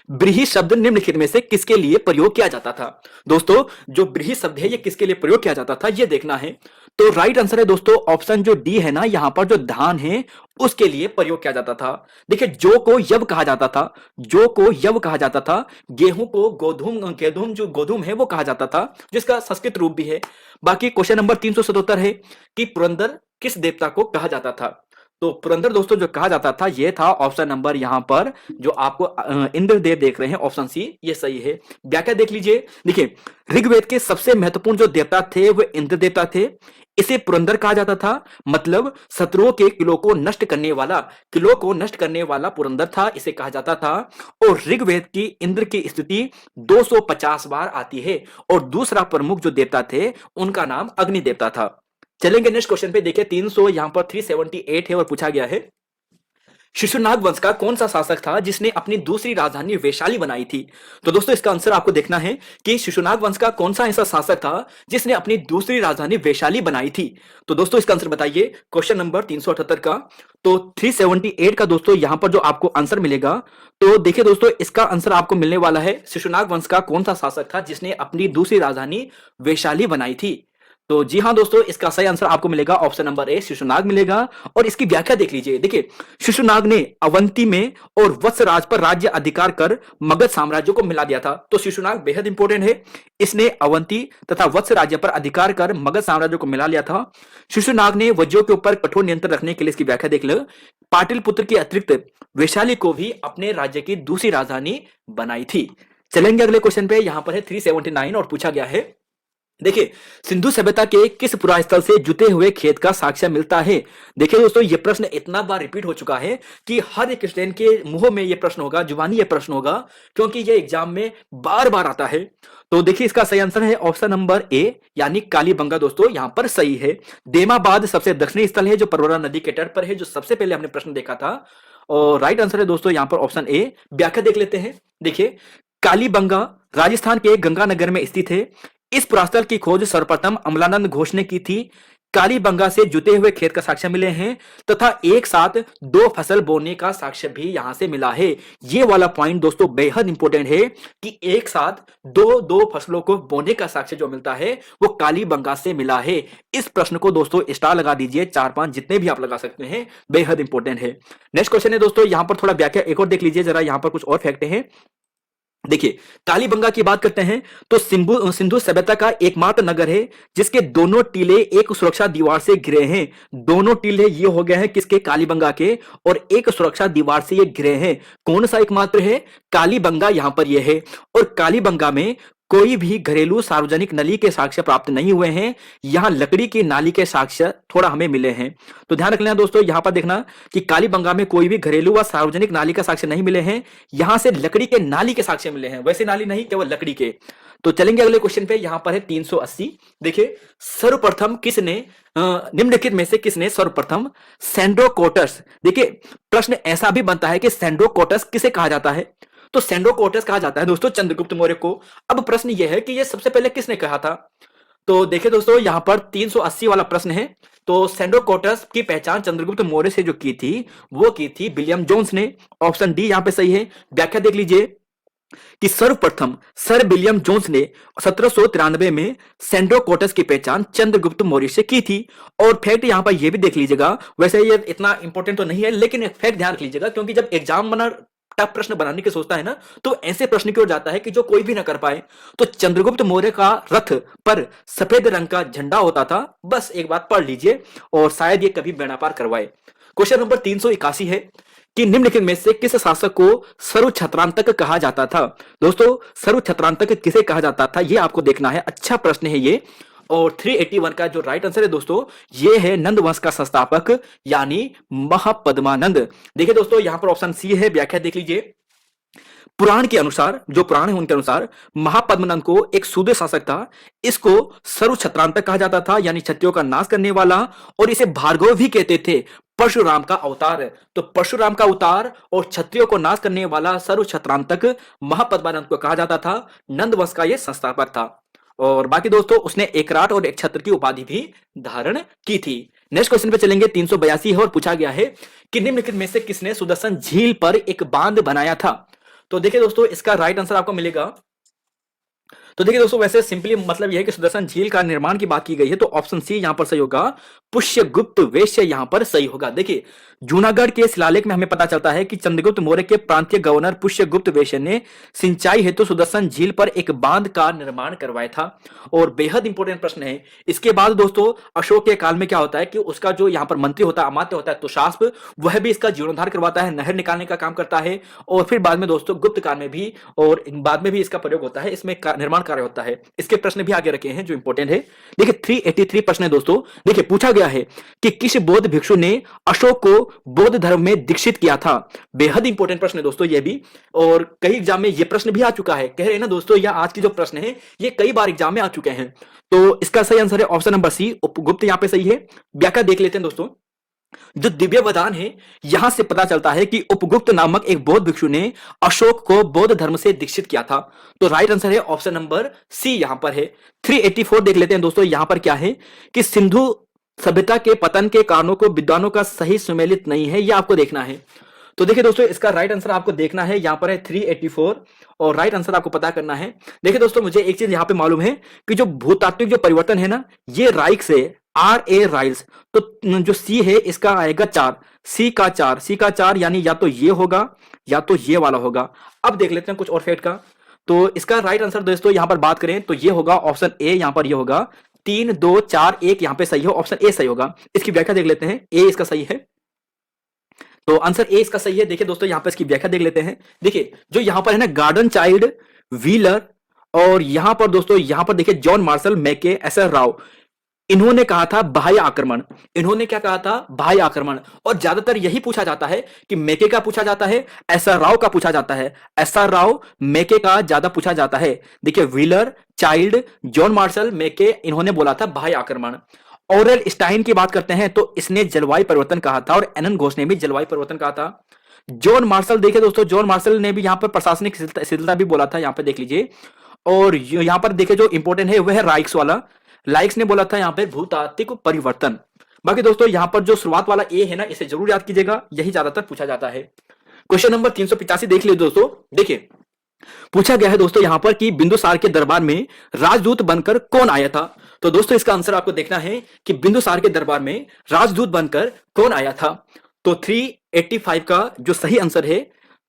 ब्रीहि शब्द निम्नलिखित में से किसके लिए प्रयोग किया जाता था। दोस्तों जो ब्रीहि शब्द है ये किसके लिए प्रयोग किया जाता था ये देखना है। तो राइट आंसर है दोस्तों ऑप्शन जो डी है ना, यहां पर जो धान है उसके लिए प्रयोग किया जाता था। देखिए जौ को यव कहा जाता था, जौ को यव कहा जाता था, गेहूं को गोधूम, गेहूं जो गोधूम है वो कहा जाता था जिसका संस्कृत रूप भी है। बाकी क्वेश्चन नंबर 377 है कि पुरंदर किस देवता को कहा जाता था। तो पुरंदर दोस्तों जो कहा जाता था ये था ऑप्शन नंबर यहां पर जो आपको इंद्रदेव देख रहे हैं ऑप्शन सी ये सही है। व्याख्या देख लीजिए। देखिए ऋग्वेद के सबसे महत्वपूर्ण जो देवता थे वो इंद्र देवता थे। इसे पुरंदर कहा जाता था, मतलब शत्रुओं के किलों को नष्ट करने वाला पुरंदर था, इसे कहा जाता था। और ऋग्वेद की इंद्र की स्तुति 250 बार आती है। और दूसरा प्रमुख जो देवता थे उनका नाम अग्नि देवता था। चलेंगे नेक्स्ट क्वेश्चन पे। देखिए 300 यहां पर 378 है और पूछा गया है शिशुनाग वंश का कौन सा शासक था जिसने अपनी दूसरी राजधानी वैशाली बनाई थी। तो दोस्तों इसका आंसर आपको देखना है कि शिशुनाग वंश का कौन सा ऐसा शासक था जिसने अपनी दूसरी राजधानी वैशाली बनाई थी। तो दोस्तों इसका आंसर बताइए क्वेश्चन नंबर 378 का। तो 378 का दोस्तों यहां पर जो आपको आंसर मिलेगा, तो देखिए दोस्तों इसका आंसर आपको मिलने वाला है शिशुनाग वंश का कौन सा शासक था जिसने अपनी दूसरी राजधानी वैशाली बनाई थी। तो जी हाँ दोस्तों, इसका सही आंसर आपको मिलेगा ऑप्शन नंबर ए शिशुनाग मिलेगा। और इसकी व्याख्या देख लीजिए। देखिए शिशुनाग ने अवंती में और वत्सराज पर राज्य अधिकार कर मगध साम्राज्य को मिला दिया था। तो शिशुनाग बेहद इंपॉर्टेंट है। इसने अवंती तथा वत्स राज्य पर अधिकार कर मगध साम्राज्य को मिला लिया था। शिशुनाग ने वज्रों के ऊपर कठोर नियंत्रण रखने के लिए, इसकी व्याख्या देख लो, पाटलिपुत्र के अतिरिक्त वैशाली को भी अपने राज्य की दूसरी राजधानी बनाई थी। चलेंगे अगले क्वेश्चन पे। यहां पर है 379 और पूछा गया है, देखिए सिंधु सभ्यता के किस पुरा स्थल से जुते हुए खेत का साक्ष्य मिलता है। देखिए दोस्तों ये प्रश्न इतना बार रिपीट हो चुका है कि हर एक स्टूडेंट के मुंह में ये प्रश्न होगा, जुबानी ये प्रश्न होगा, क्योंकि ये एग्जाम में बार बार आता है। तो देखिए इसका सही आंसर है ऑप्शन नंबर ए यानी कालीबंगा। दोस्तों यहां पर सही है। देमाबाद सबसे दक्षिणी स्थल है जो परवरा नदी के तट पर है, जो सबसे पहले हमने प्रश्न देखा था। और राइट आंसर है दोस्तों यहां पर ऑप्शन ए। व्याख्या देख लेते हैं। देखिए कालीबंगा राजस्थान के गंगानगर में स्थित है। इस पुरास्थल की खोज सर्वप्रथम अमलानंद घोष ने की थी। कालीबंगा से जुते हुए खेत का साक्ष्य मिले हैं तथा एक साथ दो फसल बोने का साक्ष्य भी यहां से मिला है। ये वाला पॉइंट दोस्तों बेहद इंपॉर्टेंट है कि एक साथ दो दो फसलों को बोने का साक्ष्य जो मिलता है वो कालीबंगा से मिला है। इस प्रश्न को दोस्तों स्टार लगा दीजिए, 4-5 जितने भी आप लगा सकते हैं, बेहद इंपॉर्टेंट है। नेक्स्ट क्वेश्चन है दोस्तों, यहां पर थोड़ा व्याख्या एक और देख लीजिए जरा, यहां पर कुछ और फैक्ट हैं। देखिए कालीबंगा की बात करते हैं तो सिंधु सभ्यता का एकमात्र नगर है जिसके दोनों टीले एक सुरक्षा दीवार से घिरे हैं। दोनों टीले ये हो गए हैं किसके, कालीबंगा के, और एक सुरक्षा दीवार से ये घिरे हैं। कौन सा एकमात्र है, कालीबंगा यहां पर ये है। और कालीबंगा में कोई भी घरेलू सार्वजनिक नली के साक्ष्य प्राप्त नहीं हुए हैं। यहां लकड़ी की नाली के साक्ष्य थोड़ा हमें मिले हैं। तो ध्यान रख लेना दोस्तों, यहां पर देखना कि कालीबंगा में कोई भी घरेलू व सार्वजनिक नाली का साक्ष्य नहीं मिले हैं। यहां से लकड़ी के नाली के साक्ष्य मिले हैं, वैसे नाली नहीं, केवल लकड़ी के। तो चलेंगे अगले क्वेश्चन पे। यहां पर है 380। देखिए सर्वप्रथम किसने निम्नलिखित में से किसने सर्वप्रथम सैंड्रोकोटस, देखिए प्रश्न ऐसा भी बनता है कि सैंड्रोकोटस किसे कहा जाता है। तो सैंड्रोकोटस कहा जाता है दोस्तों चंद्रगुप्त मौर्य को। अब प्रश्न यह है कि यह सबसे पहले किसने कहा था। तो देखिए दोस्तों यहां पर 380 वाला प्रश्न है। तो सैंड्रोकोटस की पहचान चंद्रगुप्त मौर्य से जो की थी वो की थी विलियम जोन्स ने। ऑप्शन डी यहां पे सही है। व्याख्या देख लीजिए कि सर्वप्रथम सर विलियम जोन्स ने 1793 में सैंड्रोकोटस की पहचान चंद्रगुप्त मौर्य से की थी। और फैक्ट यहां पर यह भी देख लीजिएगा, वैसे ये इतना इंपॉर्टेंट तो नहीं है लेकिन एक फैक्ट ध्यान रख लीजिएगा, क्योंकि जब एग्जाम बनर टफ प्रश्न बनाने की सोचता है ना, तो ऐसे प्रश्न की ओर जाता है कि जो कोई भी ना कर पाए। तो चंद्रगुप्त मौर्य का रथ पर सफेद रंग का झंडा होता था। बस एक बात पढ़ लीजिए और शायद ये कभी बेड़ा पार करवाए। क्वेश्चन नंबर 381 है कि निम्नलिखित में से किस शासक को सर्व छत्रांतक कहा जाता था। दोस्तों सर्व छत्रांतक किसे कहा जाता था ये आपको देखना है, अच्छा प्रश्न है ये। और 381 का जो राइट आंसर है दोस्तों ये है नंद वंश का संस्थापक यानी महापद्मानंद। देखिए दोस्तों यहां पर ऑप्शन सी है। व्याख्या देख लीजिए। पुराण के अनुसार, जो पुराण है उनके अनुसार महापद्मनंद को एक सूदे शासक था। इसको सर्व छत्रांतक कहा जाता था यानी क्षत्रियों का नाश करने वाला, और इसे भार्गव भी कहते थे, परशुराम का अवतार। तो परशुराम का अवतार और क्षत्रियों को नाश करने वाला सर्व छत्रांतक महापद्मानंद को कहा जाता था। नंद वंश का यह संस्थापक था। और बाकी दोस्तों उसने एक राट और एक छत्र की उपाधि भी धारण की थी। नेक्स्ट क्वेश्चन पे चलेंगे। 382 है और पूछा गया है कि निम्नलिखित में से किसने सुदर्शन झील पर एक बांध बनाया था। तो देखिए दोस्तों इसका राइट आंसर आपको मिलेगा। तो देखिए दोस्तों वैसे सिंपली मतलब यह है कि सुदर्शन झील का निर्माण की बात की गई है, तो ऑप्शन सी यहां पर सही होगा, पुष्यगुप्त वेश्य यहां पर सही होगा। देखिए जूनागढ़ के शिलालेख में हमें पता चलता है कि चंद्रगुप्त मौर्य के प्रांतीय गवर्नर पुष्यगुप्त वेश्य ने सिंचाई हेतु सुदर्शन झील पर एक बांध का निर्माण करवाया था। और बेहद इंपॉर्टेंट प्रश्न है। इसके बाद दोस्तों अशोक के काल में क्या होता है कि उसका जो यहां पर मंत्री होता है, अमात्य होता है तुषास्प, वह भी इसका जीर्णोद्धार करवाता है, नहर निकालने का काम करता है। और फिर बाद में दोस्तों गुप्त काल में भी और बाद में भी इसका प्रयोग होता है, इसमें निर्माण कार्य होता है। इसके प्रश्न भी आगे रखे हैं जो इंपॉर्टेंट है। देखिए 383 प्रश्न है दोस्तों। देखिए पूछा गया है कि किस बौद्ध भिक्षु ने अशोक को बौद्ध धर्म में दीक्षित किया था। बेहद इंपॉर्टेंट प्रश्न है दोस्तों ये भी, और कई एग्जाम में ये प्रश्न भी आ चुका है। कह रहे हैं ना दोस्तों, यह आज की जो प्रश्न है ये कई बार एग्जाम में आ चुके हैं। तो इसका सही आंसर है ऑप्शन नंबर सी, उपगुप्त यहाँ पे सही है। व्याख्या देख लेते हैं दोस्तों। जो दिव्य वरदान है, यहां से पता चलता है कि उपगुप्त नामक एक बौद्ध भिक्षु ने अशोक को बौद्ध धर्म से दीक्षित किया था। तो राइट आंसर है ऑप्शन नंबर सी यहां पर है। 384 देख लेते हैं दोस्तों। यहां पर क्या है कि सिंधु सभ्यता के पतन के कारणों को विद्वानों का सही सुमेलित नहीं है, यह आपको देखना है। तो देखिए दोस्तों, इसका राइट आंसर आपको देखना है, यहां पर है 384 और राइट आंसर आपको पता करना है। देखिए दोस्तों, मुझे एक चीज यहां पे मालूम है कि जो भूतात्विक जो परिवर्तन है ना, ये राइक से राइल्स, तो जो सी है इसका आएगा 4, सी का 4, सी का 4 यानी या तो ये होगा या तो ये वाला होगा। अब देख लेते हैं कुछ और फैक्ट का। तो इसका राइट आंसर दोस्तों यहां पर बात करें तो ये होगा ऑप्शन ए, यहां पर ये होगा 3 2 4 1, यहां पे सही हो, ऑप्शन ए सही होगा। इसकी व्याख्या देख लेते हैं, ए इसका सही है, तो आंसर ए इसका सही है। देखिए दोस्तों, यहां पर इसकी व्याख्या देख लेते हैं। देखिए जो यहां पर है ना, गार्डन चाइल्ड, व्हीलर, और यहां पर दोस्तों यहां पर देखिए जॉन मार्शल, मैके, एसआर राव, इन्होंने कहा था बाह्य आक्रमण। इन्होंने क्या कहा था? बाह्य आक्रमण। और ज्यादातर यही पूछा जाता है कि मैके का पूछा जाता है, एसआर राव का पूछा जाता है। एसआर राव, मैके का ज्यादा पूछा जाता है। देखिए व्हीलर, चाइल्ड, जॉन मार्शल, मैके, इन्होंने बोला था बाह्य आक्रमण। ऑरेल स्टाइन की बात करते हैं तो इसने जलवायु परिवर्तन कहा था, और एनन घोष ने भी जलवायु परिवर्तन कहा था। जॉन मार्शल, देखिए दोस्तों, जॉन मार्शल ने भी यहां पर प्रशासनिक शिथिलता भी बोला था, यहां पर देख लीजिए। और यहां पर देखिए जो इंपॉर्टेंट है वह है राइक्स वाला, लाइक्स ने बोला था यहां पे भूतात्विक परिवर्तन। बाकी दोस्तों यहां पर जो शुरुआत वाला ए है ना, इसे जरूर याद कीजिएगा, यही ज्यादातर पूछा जाता है। क्वेश्चन नंबर 385 देख लीजिए दोस्तों। देखिए पूछा गया है दोस्तों यहां पर कि बिंदुसार के दरबार में राजदूत बनकर कौन आया था। तो दोस्तों इसका आंसर आपको देखना है कि बिंदुसार के दरबार में राजदूत बनकर कौन आया था। तो 385 का जो सही आंसर है,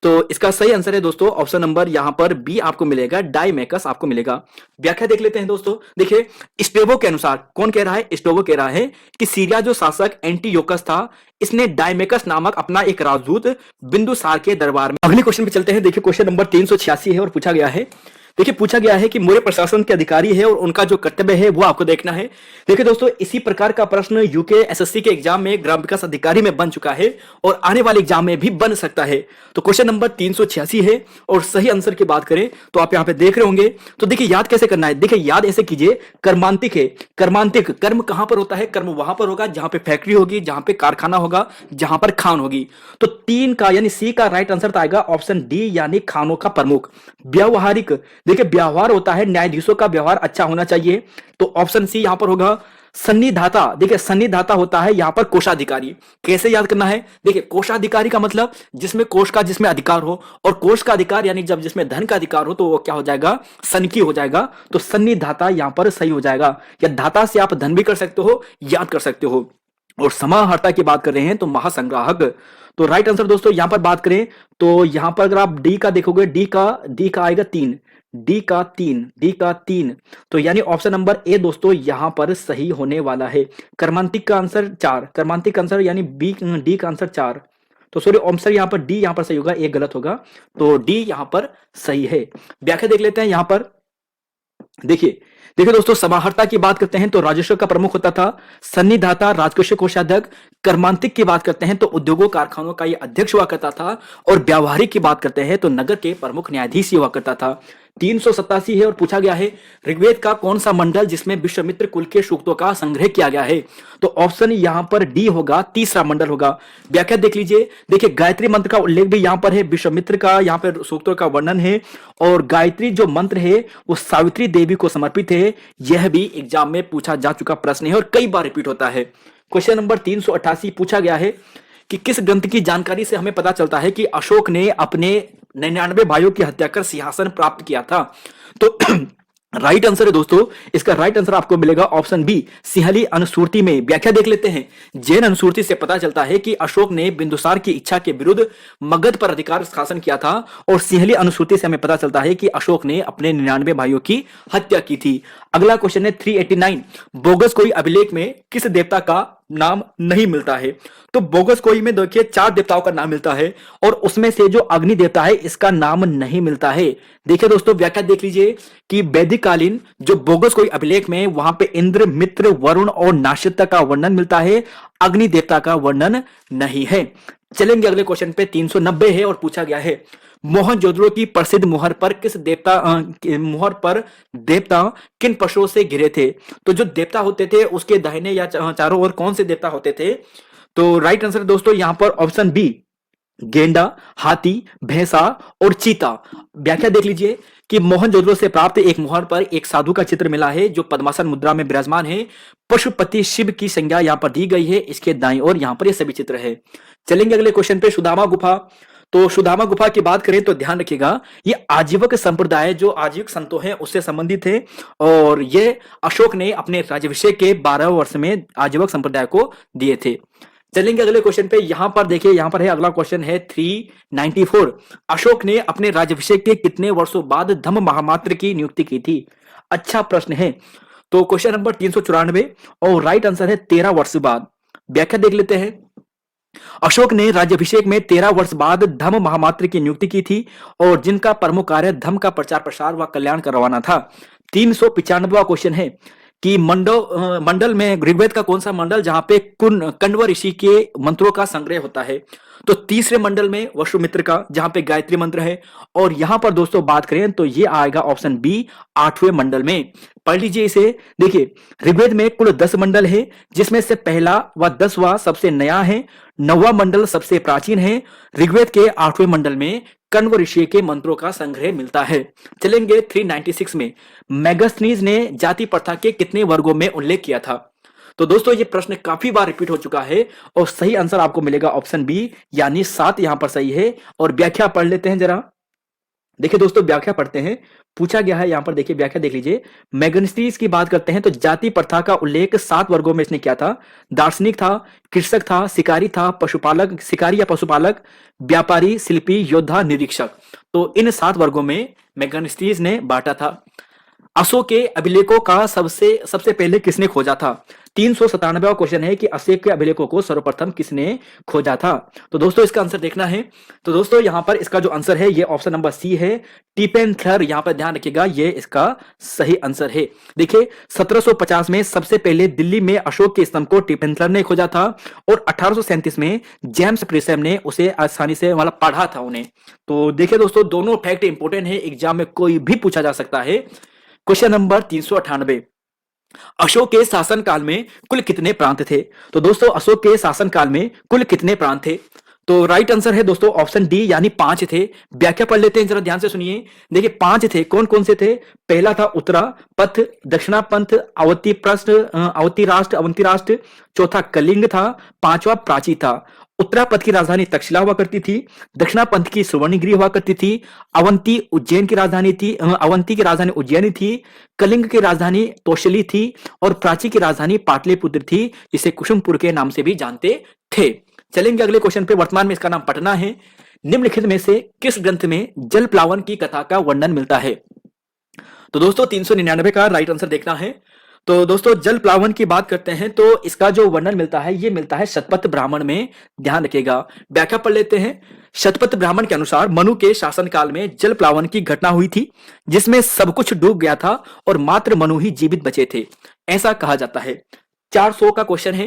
तो इसका सही आंसर है दोस्तों ऑप्शन नंबर यहां पर बी आपको मिलेगा, डाइमेकस आपको मिलेगा। व्याख्या देख लेते हैं दोस्तों। देखिए स्ट्रेबो के अनुसार, कौन कह रहा है? स्ट्रेबो कह रहा है कि सीरिया जो शासक एंटीयोकस था, इसने डाइमेकस नामक अपना एक राजदूत बिंदुसार के दरबार में। अगले क्वेश्चन पे चलते हैं। देखिए क्वेश्चन नंबर 386 है और पूछा गया है, देखिए पूछा गया है कि मौर्य प्रशासन के अधिकारी है और उनका जो कर्तव्य है वो आपको देखना है। देखिए दोस्तों, इसी प्रकार का प्रश्न यूके एसएससी के एग्जाम में ग्राम विकास अधिकारी में बन चुका है और आने वाले एग्जाम में भी बन सकता है। तो क्वेश्चन नंबर 386 है और सही आंसर की बात करें तो आप यहां पे देख रहे होंगे। तो देखिए याद कैसे करना है? देखिए याद ऐसे कीजिए, कर्मांतिक है। कर्मांतिक कर्म कहां पर होता है? कर्म वहां पर होगा जहां पे फैक्ट्री होगी, जहां पे कारखाना होगा, जहां पर खान होगी। तो 3 का यानी सी का राइट आंसर आएगा ऑप्शन डी, यानी खानों का प्रमुख। व्यावहारिक, देखिए व्यवहार होता है, न्यायाधीशों का व्यवहार अच्छा होना चाहिए, तो ऑप्शन सी यहां पर होगा। सन्निधाता, देखिए सन्निधाता होता है यहां पर कोषाधिकारी। कैसे याद करना है? देखिए कोषाधिकारी का मतलब जिसमें कोष का जिसमें अधिकार हो, और कोष का अधिकार यानी जब जिसमें धन का अधिकार हो तो वो क्या हो जाएगा? सनकी हो जाएगा। तो सन्निधाता यहां पर सही हो जाएगा। या धाता से आप धन भी कर सकते हो, याद कर सकते हो। और समाहर्ता की बात कर रहे हैं तो महासंग्राहक। तो राइट आंसर दोस्तों यहां पर बात करें तो यहां पर अगर आप डी का देखोगे, डी का आएगा 3, डी का 3, तो यानी ऑप्शन नंबर ए दोस्तों यहां पर सही होने वाला है। कर्मांतिक का आंसर 4, कर्मांतिक का आंसर यानी बी, डी का आंसर 4, तो सॉरी आंसर यहां पर डी यहां पर सही होगा, ए गलत होगा, तो डी यहां पर सही है। व्याख्या देख लेते हैं यहां पर। देखिए दोस्तों, समाहर्ता की बात करते हैं तो राजस्व का प्रमुख होता था, सन्निधाता राजकोषीय कोषाध्यक्ष। कर्मांतिक की बात करते हैं तो उद्योगों कारखानों का ये अध्यक्ष हुआ करता था, और व्यावहारिक की बात करते हैं तो नगर के प्रमुख न्यायाधीश हुआ करता था। 387 है और पूछा गया है ऋग्वेद का कौन सा मंडल जिसमें विश्वामित्र कुल के सूक्तों का संग्रह किया गया है। तो ऑप्शन यहां पर डी होगा, तीसरा मंडल होगा। व्याख्या देख लीजिए। देखिए गायत्री मंत्र का उल्लेख भी यहां पर है, विश्वामित्र का यहां पर सूक्तों का वर्णन है, और गायत्री जो मंत्र है वो सावित्री देवी को समर्पित है। यह भी एग्जाम में पूछा जा चुका प्रश्न है और कई बार रिपीट होता है। क्वेश्चन नंबर 388 पूछा गया है कि किस ग्रंथ की जानकारी से हमें पता चलता है कि अशोक ने अपने 99 भाइयों की हत्या कर सिंहासन प्राप्त किया था। तो राइट आंसर है दोस्तों, इसका राइट आंसर आपको मिलेगा ऑप्शन बी, सिंहली अनुसूर्ति में। व्याख्या देख लेते हैं। जैन अनुसूर्ति से पता चलता है कि अशोक ने बिंदुसार की इच्छा के विरुद्ध मगध पर अधिकार शासन किया था, और सिंहली अनुसूर्ति से हमें पता चलता है कि अशोक ने अपने 99 भाइयों की हत्या की थी। अगला क्वेश्चन है 389, बोगस कोई अभिलेख में किस देवता का नाम नहीं मिलता है। तो बोगस कोई में देखिए 4 देवताओं का नाम मिलता है और उसमें से जो अग्नि देवता है इसका नाम नहीं मिलता है। देखिए दोस्तों व्याख्या देख लीजिए कि वैदिक कालीन जो बोगस कोई अभिलेख में वहां पे इंद्र, मित्र, वरुण और नाश्यता का वर्णन मिलता है, अग्नि देवता का वर्णन नहीं है। चलेंगे अगले क्वेश्चन पे। 390 है और पूछा गया है मोहनजोदड़ो की प्रसिद्ध मुहर पर किस देवता मुहर पर देवता किन पशुओं से घिरे थे? तो जो देवता होते थे उसके दाहिने या चारों ओर कौन से देवता होते थे? तो राइट आंसर दोस्तों यहां पर ऑप्शन बी गेंडा, हाथी, भैंसा और चीता। व्याख्या देख लीजिए कि मोहनजोदड़ो से प्राप्त एक मुहर पर एक साधु का चित्र मिला है जो पद्मासन मुद्रा में विराजमान है। पशुपति शिव की संज्ञा यहां पर दी गई है, इसके दाईं ओर यहां पर ये सभी चित्र है। चलेंगे अगले क्वेश्चन पे। सुदामा गुफा। तो सुदामा गुफा की बात करें तो ध्यान रखिएगा ये आजीवक संप्रदाय जो आजीवक संतों हैं उससे संबंधित है और ये अशोक ने अपने राज्याभिषेक के 12 वर्ष में आजीवक संप्रदाय को दिए थे। चलेंगे अगले क्वेश्चन पे। यहां पर देखिए यहां पर है अगला क्वेश्चन है 394। अशोक ने अपने राज्याभिषेक के कितने वर्षों बाद धम्म महामात्र की नियुक्ति की थी? अच्छा प्रश्न है। तो क्वेश्चन नंबर 394 और राइट आंसर है 13 वर्ष बाद। व्याख्या देख लेते हैं। अशोक ने राज्याभिषेक में 13 वर्ष बाद धम्म महामात्र की नियुक्ति की थी और जिनका प्रमुख कार्य धम्म का प्रचार प्रसार व कल्याण करवाना था। 395वां क्वेश्चन है कि मंडल में ऋग्वेद का कौन सा मंडल जहां पे कण्व ऋषि के मंत्रों का संग्रह होता है? तो तीसरे मंडल में वसुमित्र का जहां पे गायत्री मंत्र है। और यहां पर दोस्तों बात करें तो ये आएगा ऑप्शन बी 8वें मंडल में। पढ़ लीजिए इसे। देखिए ऋग्वेद में कुल 10 मंडल है जिसमें से पहला व 10वां सबसे नया है, 9वां मंडल सबसे प्राचीन है। ऋग्वेद के 8वें मंडल में कण्व ऋषि के मंत्रों का संग्रह मिलता है। चलेंगे 396 में। मेगास्थनीज ने जाति प्रथा के कितने वर्गों में उल्लेख किया था? तो दोस्तों ये प्रश्न काफी बार रिपीट हो चुका है और सही आंसर आपको मिलेगा ऑप्शन बी यानी 7 यहां पर सही है। और व्याख्या पढ़ लेते हैं जरा। देखिए दोस्तों व्याख्या पढ़ते हैं। पूछा गया है यहां पर देखिए व्याख्या देख लीजिए। मेगनीज की बात करते हैं तो जाति प्रथा का उल्लेख 7 वर्गों में इसने किया था। दार्शनिक था, कृषक था, शिकारी था, पशुपालक, शिकारी या पशुपालक, व्यापारी, शिल्पी, योद्धा, निरीक्षक। तो इन 7 वर्गों में मेगनीज ने बांटा था। अशोक के अभिलेखों का सबसे पहले किसने खोजा था? 397वां क्वेश्चन है कि अशोक के अभिलेखों को सर्वप्रथम किसने खोजा था? तो दोस्तों इसका आंसर देखना है। तो दोस्तों यहां पर इसका जो आंसर है ये ऑप्शन नंबर सी है, टिपेंथलर। यहां पर ध्यान रखिएगा ये इसका सही आंसर है। देखिए 1750 में सबसे पहले दिल्ली में अशोक के स्तंभ को टिपेंथलर ने खोजा था और 1837 में जेम्स प्रिसेम ने उसे आसानी से मतलब पढ़ा था उन्हें। तो देखिए दोस्तों दोनों फैक्ट इंपोर्टेंट है, एग्जाम में कोई भी पूछा जा सकता है। Question number 398। अशोक के शासनकाल में कुल कितने प्रांत थे? तो दोस्तों अशोक के शासनकाल में कुल कितने प्रांत थे? तो राइट आंसर है दोस्तों ऑप्शन डी यानी 5 थे। व्याख्या पढ़ लेते हैं जरा ध्यान से सुनिए। देखिए 5 थे। कौन कौन से थे? पहला था उत्तरा पथ, दक्षिणा पंथ, अवंती प्रस्थ, अवंती राष्ट्र। चौथा कलिंग था। 5वां प्राची था। उत्तरा पथ की राजधानी तक्षशिला हुआ करती थी, दक्षिणा पंथ की सुवर्णगिरी हुआ करती थी, अवंती उज्जैन की राजधानी थी, अवंती की राजधानी उज्जैनी थी, कलिंग की राजधानी तोशली थी और प्राची की राजधानी पाटलिपुत्र थी, जिसे कुसुमपुर के नाम से भी जानते थे। चलेंगे अगले क्वेश्चन पे। वर्तमान में इसका नाम पटना है। निम्नलिखित में से किस ग्रंथ में जल प्लावन की कथा का वर्णन मिलता है? तो दोस्तों 399 का राइट आंसर देखना है। तो दोस्तों जल प्लावन की बात करते हैं तो इसका जो वर्णन मिलता है ये मिलता है शतपथ ब्राह्मण में। ध्यान रखिएगा। व्याख्या पढ़ लेते हैं। शतपथ ब्राह्मण के अनुसार मनु के शासनकाल में जल प्लावन की घटना हुई थी जिसमें सब कुछ डूब गया था और मात्र मनु ही जीवित बचे थे, ऐसा कहा जाता है। 400 का क्वेश्चन है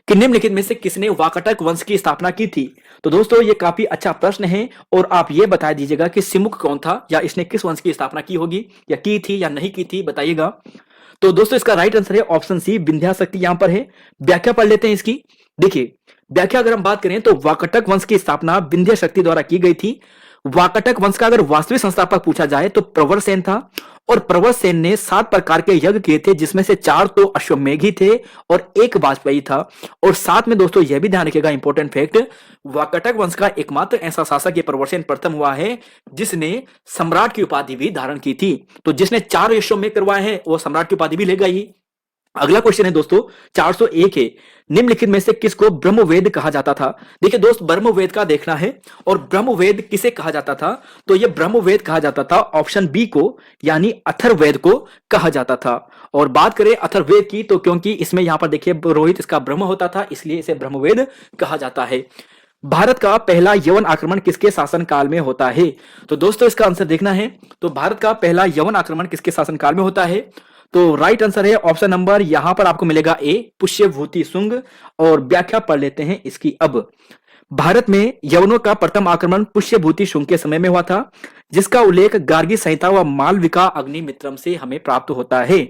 कि निम्नलिखित में से किसने वाकाटक वंश की स्थापना की थी? तो दोस्तों ये काफी अच्छा प्रश्न है और आप ये बता दीजिएगा कि सिमुक कौन था या इसने किस वंश की स्थापना की होगी या की थी या नहीं की थी, बताइएगा। तो दोस्तों इसका राइट आंसर है ऑप्शन सी विंध्याशक्ति यहां पर है। व्याख्या पढ़ लेते हैं इसकी। देखिए व्याख्या अगर हम बात करें तो वाकाटक वंश की स्थापना विंध्याशक्ति द्वारा की गई थी। वाकाटक वंश का अगर वास्तविक संस्थापक पूछा जाए तो प्रवर सेन था और प्रवर सेन ने 7 प्रकार के यज्ञ किए थे जिसमें से 4 तो अश्वमेघी थे और 1 वाजपेयी था। और साथ में दोस्तों यह भी ध्यान रखिएगा इंपॉर्टेंट फैक्ट, वाकाटक वंश का एकमात्र ऐसा शासक ये प्रवर सेन प्रथम हुआ है जिसने सम्राट की उपाधि भी धारण की थी। तो जिसने 4 अश्वमेघ करवाए हैं वो सम्राट की उपाधि भी लेगा ही। अगला क्वेश्चन है दोस्तों 401 है, निम्नलिखित में से किसको ब्रह्मवेद कहा जाता था? देखिए दोस्त, ब्रह्मवेद का देखना है और ब्रह्मवेद किसे कहा जाता था? तो यह ब्रह्मवेद कहा जाता था ऑप्शन बी को, यानी अथर्ववेद को कहा जाता था। और बात करें अथर्ववेद की, तो क्योंकि इसमें यहां पर देखिए रोहित इसका ब्रह्म होता था, इसलिए इसे ब्रह्मवेद कहा जाता है। भारत का पहला यवन आक्रमण किसके शासनकाल में होता है? तो दोस्तों इसका आंसर देखना है, तो भारत का पहला यवन आक्रमण किसके शासनकाल में होता है? तो राइट आंसर है ऑप्शन नंबर यहां पर आपको मिलेगा ए, पुष्यभूति शुंग। और व्याख्या पढ़ लेते हैं इसकी अब। भारत में यवनों का प्रथम आक्रमण पुष्यभूति शुंग के समय में हुआ था, जिसका उल्लेख गार्गी संहिता व मालविका अग्निमित्रम से हमें प्राप्त होता है।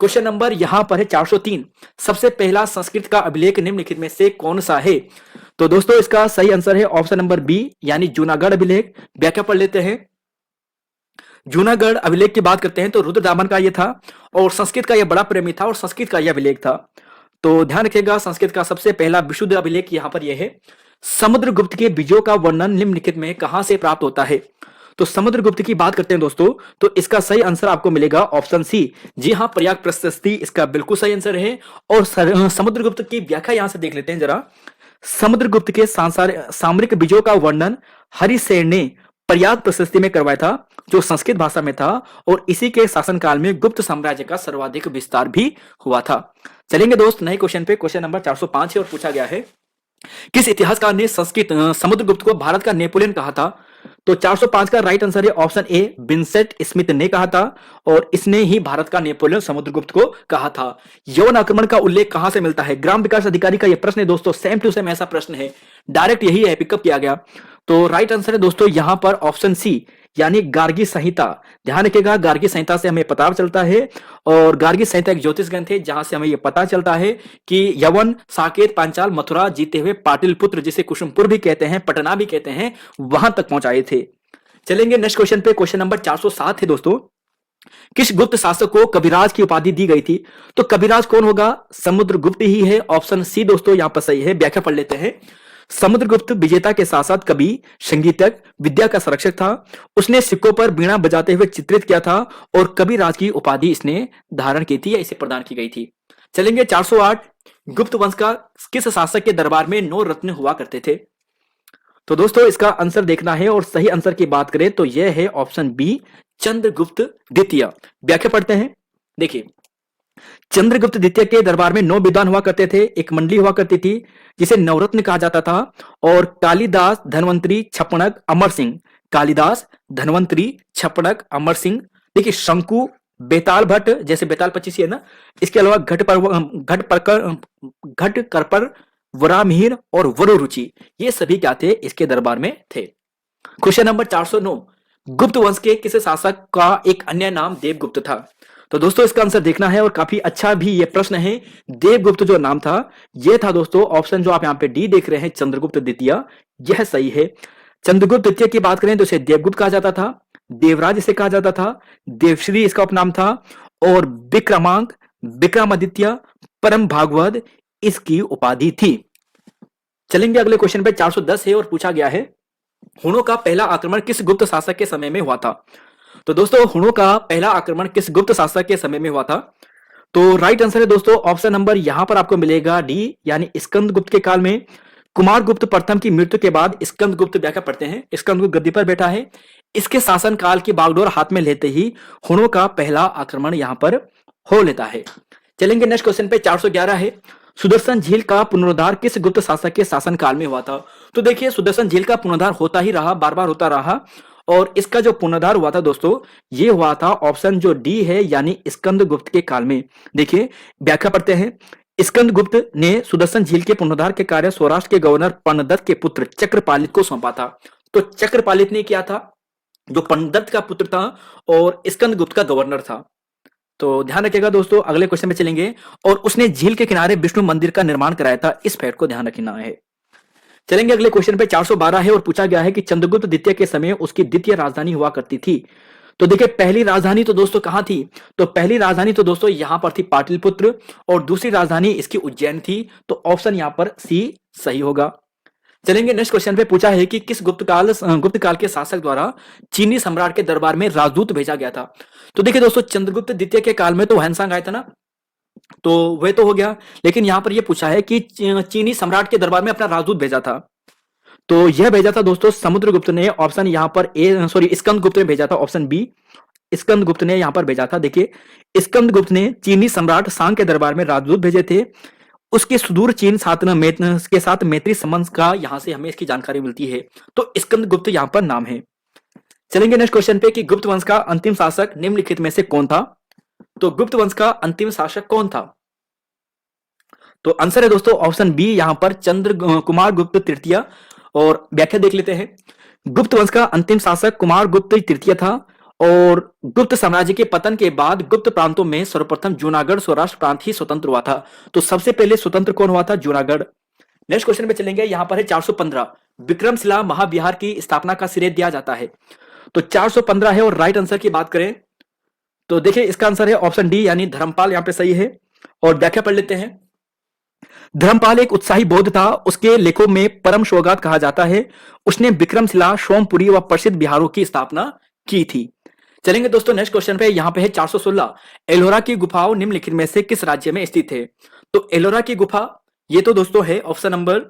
क्वेश्चन नंबर यहां पर है 403, सबसे पहला संस्कृत का अभिलेख निम्नलिखित में से कौन सा है? तो दोस्तों इसका सही आंसर है ऑप्शन नंबर बी, यानी जूनागढ़ अभिलेख। व्याख्या पढ़ लेते हैं। जूनागढ़ अभिलेख की बात करते हैं तो रुद्रदामन का यह था, और संस्कृत का यह बड़ा प्रेमी था, और संस्कृत का यह अभिलेख था। तो ध्यान रखिएगा, संस्कृत का सबसे पहला विशुद्ध अभिलेख यहां पर यह है। समुद्रगुप्त के बीजों का वर्णन निम्नलिखित में कहां से प्राप्त होता है? तो समुद्रगुप्त की बात करते हैं दोस्तों, तो इसका सही आंसर आपको मिलेगा ऑप्शन सी। जी हां, प्रयाग प्रशस्ति इसका बिल्कुल सही आंसर है। और समुद्रगुप्त की व्याख्या यहां से देख लेते हैं जरा। समुद्रगुप्त के सामरिक बीजों का वर्णन हरिसेन ने प्रयाग प्रशस्ति में करवाया था, जो संस्कृत भाषा में था, और इसी के शासनकाल में गुप्त साम्राज्य का सर्वाधिक विस्तार भी हुआ था। चलेंगे दोस्त नए क्वेश्चन पे। क्वेश्चन नंबर 405 है और पूछा गया है, किस इतिहासकार ने संस्कृत समुद्रगुप्त को भारत का नेपोलियन कहा था? तो 405 का राइट आंसर है ऑप्शन ए, विंसेंट स्मिथ ने कहा था, और इसने ही भारत का नेपोलियन समुद्रगुप्त को कहा था। यौन आक्रमण का उल्लेख कहां से मिलता है? ग्राम विकास अधिकारी का यह प्रश्न है दोस्तों, सेम टू सेम ऐसा प्रश्न है, डायरेक्ट यही है, पिकअप किया गया। तो राइट आंसर है दोस्तों यहां पर ऑप्शन सी, यानी गार्गी संहिता। ध्यान रखिएगा, गार्गी संहिता से हमें पता चलता है, और गार्गी संहिता एक ज्योतिष ग्रंथ है जहां से हमें यह पता चलता है कि यवन, साकेत, पांचाल, मथुरा जीते हुए पाटिलपुत्र, जिसे कुसुमपुर भी कहते हैं, पटना भी कहते हैं, वहां तक पहुंचाए थे। चलेंगे नेक्स्ट क्वेश्चन पे। क्वेश्चन नंबर 407 है दोस्तों, किस गुप्त शासक को कविराज की उपाधि दी गई थी? तो कविराज कौन होगा? समुद्रगुप्त ही है, ऑप्शन सी दोस्तों यहां पर सही है। व्याख्या पढ़ लेते हैं। समुद्रगुप्त विजेता के साथ साथ कवि, संगीतज्ञ, विद्या का संरक्षक था। उसने सिक्कों पर वीणा बजाते हुए चित्रित किया था, और कविराज की उपाधि इसने धारण की थी या इसे प्रदान की गई थी। चलेंगे 408, गुप्त वंश का किस शासक के दरबार में 9 रत्न हुआ करते थे? तो दोस्तों इसका आंसर देखना है, और सही आंसर की बात करें तो यह है ऑप्शन बी, चंद्रगुप्त द्वितीय। व्याख्या पढ़ते हैं। देखिए, चंद्रगुप्त द्वितीय के दरबार में 9 विद्वान हुआ करते थे, एक मंडली हुआ करती थी जिसे नवरत्न कहा जाता था, और कालिदास, धनवंतरी, छपणक, अमर सिंह। कालिदास, धनवंतरी, छपणक, अमर सिंह। देखिए, शंकु, बेताल भट्ट, जैसे बेताल 25 है ना, इसके अलावा घट करपर, वरामिहिर और वरुरुचि, ये सभी क्या थे? इसके दरबार में थे। क्वेश्चन नंबर 409, गुप्त वंश के किस शासक का एक अन्य नाम देवगुप्त था? तो दोस्तों इसका आंसर देखना है, और काफी अच्छा भी ये प्रश्न है। देवगुप्त जो नाम था, यह था दोस्तों ऑप्शन जो आप यहाँ पे डी देख रहे हैं, चंद्रगुप्त द्वितीय, यह सही है। चंद्रगुप्त द्वितीय की बात करें तो इसे देवगुप्त कहा जाता था, देवराज इसे कहा जाता था, देवश्री इसका उपनाम था, और विक्रमांक, विक्रमादित्य, परम भागवत इसकी उपाधि थी। चलेंगे अगले क्वेश्चन पे। 410 है और पूछा गया है, हुणों का पहला आक्रमण किस गुप्त शासक के समय में हुआ था? तो दोस्तों हुणों का पहला आक्रमण किस गुप्त शासक के समय में हुआ था? तो राइट आंसर है दोस्तों ऑप्शन नंबर यहां पर आपको मिलेगा डी, यानी स्कंदगुप्त के काल में। कुमारगुप्त प्रथम की मृत्यु के बाद स्कंदगुप्त, व्याख्या पढ़ते हैं, स्कंदगुप्त गद्दी पर बैठा है, इसके शासन काल की बागडोर हाथ में लेते ही हुणों का पहला आक्रमण यहां पर हो लेता है। चलेंगे नेक्स्ट क्वेश्चन पे। 411 है, सुदर्शन झील का पुनरुद्धार किस गुप्त शासक के शासन काल में हुआ था? तो देखिए, सुदर्शन झील का पुनरुद्धार होता ही रहा, बार बार होता रहा, और इसका जो पुनरुद्धार हुआ था दोस्तों, ये हुआ था ऑप्शन जो डी है, यानी स्कंदगुप्त के काल में। देखिए, व्याख्या पढ़ते हैं। स्कंदगुप्त ने सुदर्शन झील के पुनरुद्धार के कार्य सौराष्ट्र के गवर्नर पर्णदत्त के पुत्र चक्रपालित को सौंपा था। तो चक्रपालित ने किया था, जो पर्णदत्त का पुत्र था और स्कंदगुप्त का गवर्नर था। तो ध्यान रखिएगा दोस्तों, अगले क्वेश्चन में चलेंगे। और उसने झील के किनारे विष्णु मंदिर का निर्माण कराया था, इस फैक्ट को ध्यान रखना है। चलेंगे अगले क्वेश्चन पे। 412 है और पूछा गया है कि चंद्रगुप्त द्वितीय के समय उसकी द्वितीय राजधानी हुआ करती थी। तो देखिए, पहली राजधानी तो दोस्तों कहां थी? तो पहली राजधानी तो दोस्तों यहां पर थी पाटलिपुत्र, और दूसरी राजधानी इसकी उज्जैन थी। तो ऑप्शन यहां पर सी सही होगा। चलेंगे नेक्स्ट क्वेश्चन पे। पूछा है कि किस गुप्त काल के शासक द्वारा चीनी सम्राट के दरबार में राजदूत भेजा गया था? तो देखिए दोस्तों, चंद्रगुप्त द्वितीय के काल में तो वहनसांग आया था ना, तो वह तो हो गया, लेकिन यहां पर यह पूछा है कि चीनी सम्राट के दरबार में अपना राजदूत भेजा था। तो यह भेजा था दोस्तों समुद्रगुप्त ने, ऑप्शन यहां पर ए, सॉरी स्कंदगुप्त ने भेजा था, ऑप्शन बी स्कंदगुप्त ने यहां पर भेजा था। देखिए, स्कंदगुप्त ने चीनी सम्राट सांग के दरबार में राजदूत भेजे थे। उसके सुदूर चीन के साथ मैत्री संबंध का यहां से हमें इसकी जानकारी मिलती है। तो स्कंदगुप्त यहां पर नाम है। चलेंगे नेक्स्ट क्वेश्चन पे कि गुप्त वंश का अंतिम शासक निम्नलिखित में से कौन था। तो गुप्त वंश का अंतिम शासक कौन था? तो आंसर है दोस्तों ऑप्शन बी यहां पर चंद्र कुमार गुप्त तृतीय। और व्याख्या देख लेते हैं। गुप्त वंश का अंतिम शासक कुमार गुप्त तृतीय था। और गुप्त साम्राज्य के पतन के बाद गुप्त प्रांतों में सर्वप्रथम जूनागढ़ सौराष्ट्र प्रांत ही स्वतंत्र हुआ था। तो सबसे पहले स्वतंत्र कौन हुआ था? जूनागढ़। नेक्स्ट क्वेश्चन पे चलेंगे, यहां पर है 415 विक्रमशिला महाविहार की स्थापना का श्रेय दिया जाता है। तो 415 है और राइट आंसर की बात करें तो देखिए इसका आंसर है ऑप्शन डी यानी धर्मपाल यहां पे सही है। और व्याख्या पढ़ लेते हैं। धर्मपाल एक उत्साही बौद्ध था। उसके लेखों में परम सौगात कहा जाता है। उसने विक्रमशिला, सोमपुरी व प्रसिद्ध बिहारों की स्थापना की थी। चलेंगे दोस्तों नेक्स्ट क्वेश्चन पे, यहां पे है 416 एलोरा की गुफाओं निम्नलिखित में से किस राज्य में स्थित है? तो एलोरा की गुफा ये तो दोस्तों है ऑप्शन नंबर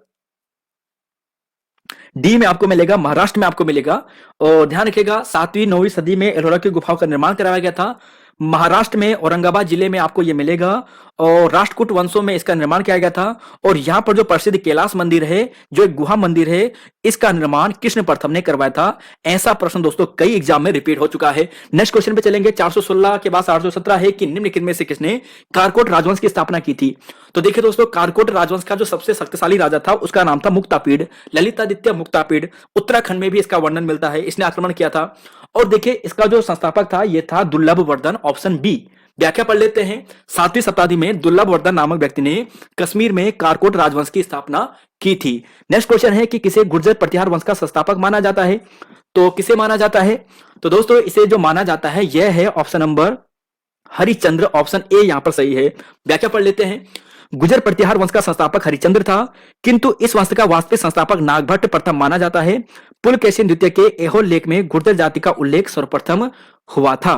डी में आपको मिलेगा, महाराष्ट्र में आपको मिलेगा। और ध्यान रखिएगा 7वीं 9वीं सदी में एलोरा की गुफाओं का निर्माण कराया गया था। महाराष्ट्र में औरंगाबाद जिले में आपको यह मिलेगा। और राष्ट्रकूट वंशों में इसका निर्माण किया गया था। और यहां पर जो प्रसिद्ध कैलाश मंदिर है, जो एक गुहा मंदिर है, इसका निर्माण कृष्ण प्रथम ने करवाया था। ऐसा प्रश्न दोस्तों कई एग्जाम में रिपीट हो चुका है। नेक्स्ट क्वेश्चन पे चलेंगे। 416 के बाद 817 है कि निम्नलिखित में से किसने कारकोट राजवंश की स्थापना की थी? तो देखिए दोस्तों, कारकोट राजवंश का जो सबसे शक्तिशाली राजा था उसका नाम था मुक्तापीड, ललितादित्य मुक्तापीड। उत्तराखंड में भी इसका वर्णन मिलता है, इसने आक्रमण किया था। और देखिए इसका जो संस्थापक था यह था दुर्लभ वर्धन, ऑप्शन बी। व्याख्या पढ़ लेते हैं। 7वीं शताब्दी में दुर्लभ वर्धन नामक व्यक्ति ने कश्मीर में कारकोट राजवंश की स्थापना की थी। नेक्स्ट क्वेश्चन है कि किसे गुर्जर प्रतिहार वंश का संस्थापक माना जाता है? तो किसे माना जाता है? तो दोस्तों इसे जो माना जाता है यह है option number Harishchandra, option A यहां पर सही है। व्याख्या पढ़ लेते हैं। गुर्जर प्रतिहार वंश का संस्थापक हरिश्चंद्र था, किंतु इस वंश का वास्तविक संस्थापक नागभट्ट प्रथम माना जाता है। पुलकेशिन द्वितीय के एहोल लेख में गुर्जर जाति का उल्लेख सर्वप्रथम हुआ था।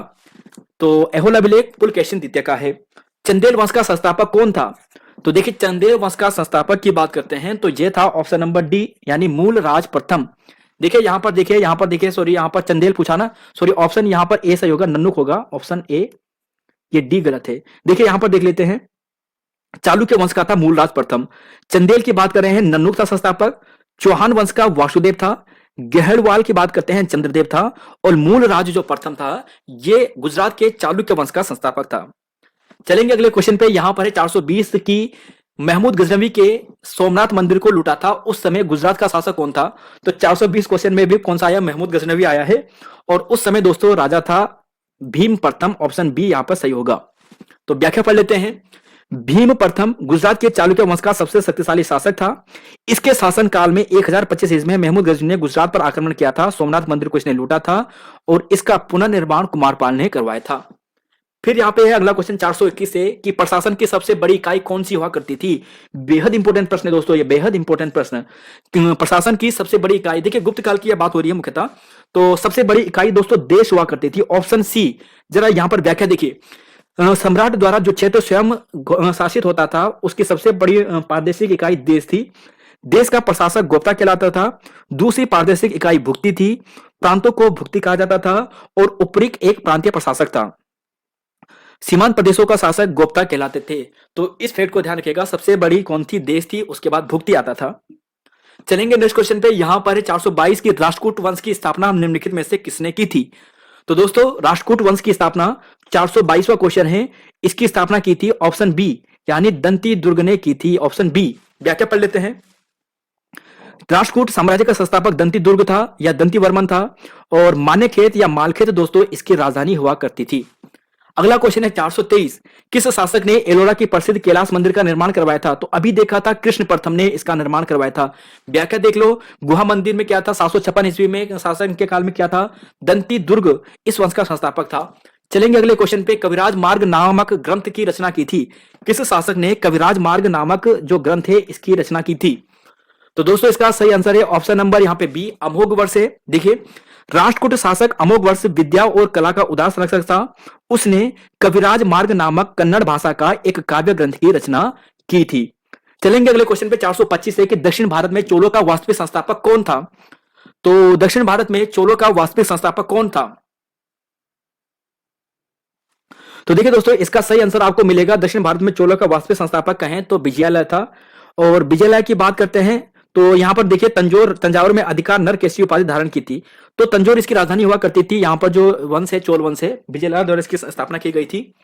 तो एहोल अभिलेख पुलकेशिन द्वितीय का है। चंदेल वंश का संस्थापक कौन था? तो देखिए चंदेल वंश का संस्थापक की बात करते हैं तो यह था ऑप्शन नंबर डी यानी मूल राज प्रथम। देखिए यहां पर देखिए सॉरी यहां पर चंदेल पूछा ना, सॉरी ऑप्शन यहां पर ए सही होगा, नन्नुक होगा, ऑप्शन ए, ये डी गलत है। देखिए यहां पर देख लेते हैं। चालुक्य वंश का था मूलराज प्रथम। चंदेल की बात कर रहे हैं, नन्नुक था संस्थापक। चौहान वंश का वासुदेव था। गहलवाल की बात करते हैं, चंद्रदेव था। और मूल राज जो प्रथम था ये गुजरात के चालुक्य वंश का संस्थापक था। चलेंगे अगले क्वेश्चन पे। यहां पर है 420 की महमूद गजनवी के सोमनाथ मंदिर को लूटा था उस समय गुजरात का शासक कौन था? तो 420 क्वेश्चन में भी कौन सा आया? महमूद गजनवी आया है। और उस समय दोस्तों राजा था भीम प्रथम, ऑप्शन बी यहां पर सही होगा। तो व्याख्या पढ़ लेते हैं। भीम प्रथम गुजरात के चालुक्य वंश का सबसे शक्तिशाली शासक था। इसके शासन काल में 1025 ईस्वी में महमूद गजनवी ने गुजरात पर आक्रमण किया था। सोमनाथ मंदिर को इसने लूटा था और इसका पुनर्निर्माण कुमारपाल ने करवाया था। फिर यहाँ पे है अगला क्वेश्चन 421 से कि प्रशासन की सबसे बड़ी इकाई कौन सी हुआ करती थी? बेहद इंपॉर्टेंट प्रश्न है दोस्तों, ये बेहद इंपॉर्टेंट प्रश्न। प्रशासन की सबसे बड़ी इकाई, देखिए गुप्त काल की बात हो रही है मुख्यतः, तो सबसे बड़ी इकाई दोस्तों देश हुआ करती थी, ऑप्शन सी। जरा यहां पर व्याख्या देखिए। सम्राट द्वारा जो क्षेत्र स्वयं शासित होता था उसकी सबसे बड़ी प्रादेशिक इकाई देश थी। देश का प्रशासक गोप्ता कहलाता था। दूसरी प्रादेशिक इकाई भुक्ति थी। प्रांतों को भुक्ति कहा जाता था। और उपरिक्त एक प्रांतीय प्रशासक था। सीमांत प्रदेशों का शासक गोप्ता कहलाते थे। तो इस फैक्ट को ध्यान रखिएगा, सबसे बड़ी कौन थी? देश थी, उसके बाद भुक्ति आता था। चलेंगे नेक्स्ट क्वेश्चन पे। यहां पर 422 की राष्ट्रकूट वंश की स्थापना निम्नलिखित में से किसने की थी? तो दोस्तों राष्ट्रकूट वंश की स्थापना 422वां क्वेश्चन है, इसकी स्थापना की थी ऑप्शन बी यानी दंती दुर्ग ने की थी, ऑप्शन बी। व्याख्या पढ़ लेते हैं। राष्ट्रकूट साम्राज्य का संस्थापक दंती दुर्ग था या दंती वर्मन था। और मान्यखेत या मालखेत दोस्तों इसकी राजधानी हुआ करती थी। अगला क्वेश्चन है 423, किस शासक ने एलोरा की प्रसिद्ध कैलाश मंदिर का निर्माण करवाया था? तो अभी देखा था कृष्ण प्रथम ने इसका निर्माण करवाया था। व्याख्या देख लो। गुहा मंदिर में क्या था? 756 ईस्वी में शासक के काल में क्या था? दंती दुर्ग इस वंश का संस्थापक था। चलेंगे अगले क्वेश्चन पे। कविराज मार्ग नामक ग्रंथ की रचना की थी। किस शासक ने कविराज मार्ग नामक जो ग्रंथ है इसकी रचना की थी? तो दोस्तों इसका सही आंसर है ऑप्शन नंबर यहाँ पे बी, अमोघ वर्ष है। देखिए राष्ट्रकूट शासक अमोघ वर्ष विद्या और कला का उदार संरक्षक था। उसने कविराज मार्ग नामक कन्नड़ भाषा का एक काव्य ग्रंथ की रचना की थी। चलेंगे अगले क्वेश्चन पे 425 से कि दक्षिण भारत में चोलों का वास्तविक संस्थापक कौन था। तो दक्षिण भारत में चोलों का वास्तविक संस्थापक कौन था। तो देखिए दोस्तों, इसका सही आंसर आपको मिलेगा, दक्षिण भारत में चोलों का वास्तविक संस्थापक कहें तो विजयालय था। और विजयालय की बात करते हैं तो यहां पर देखिए तंजावुर में अधिकार नरकेशी उपाधि धारण की थी। तो तंजौर इसकी राजधानी हुआ करती थी। यहाँ पर जो वंश है, चोल वंश है, विजयलाल द्वारा इसकी स्थापना की गई थी।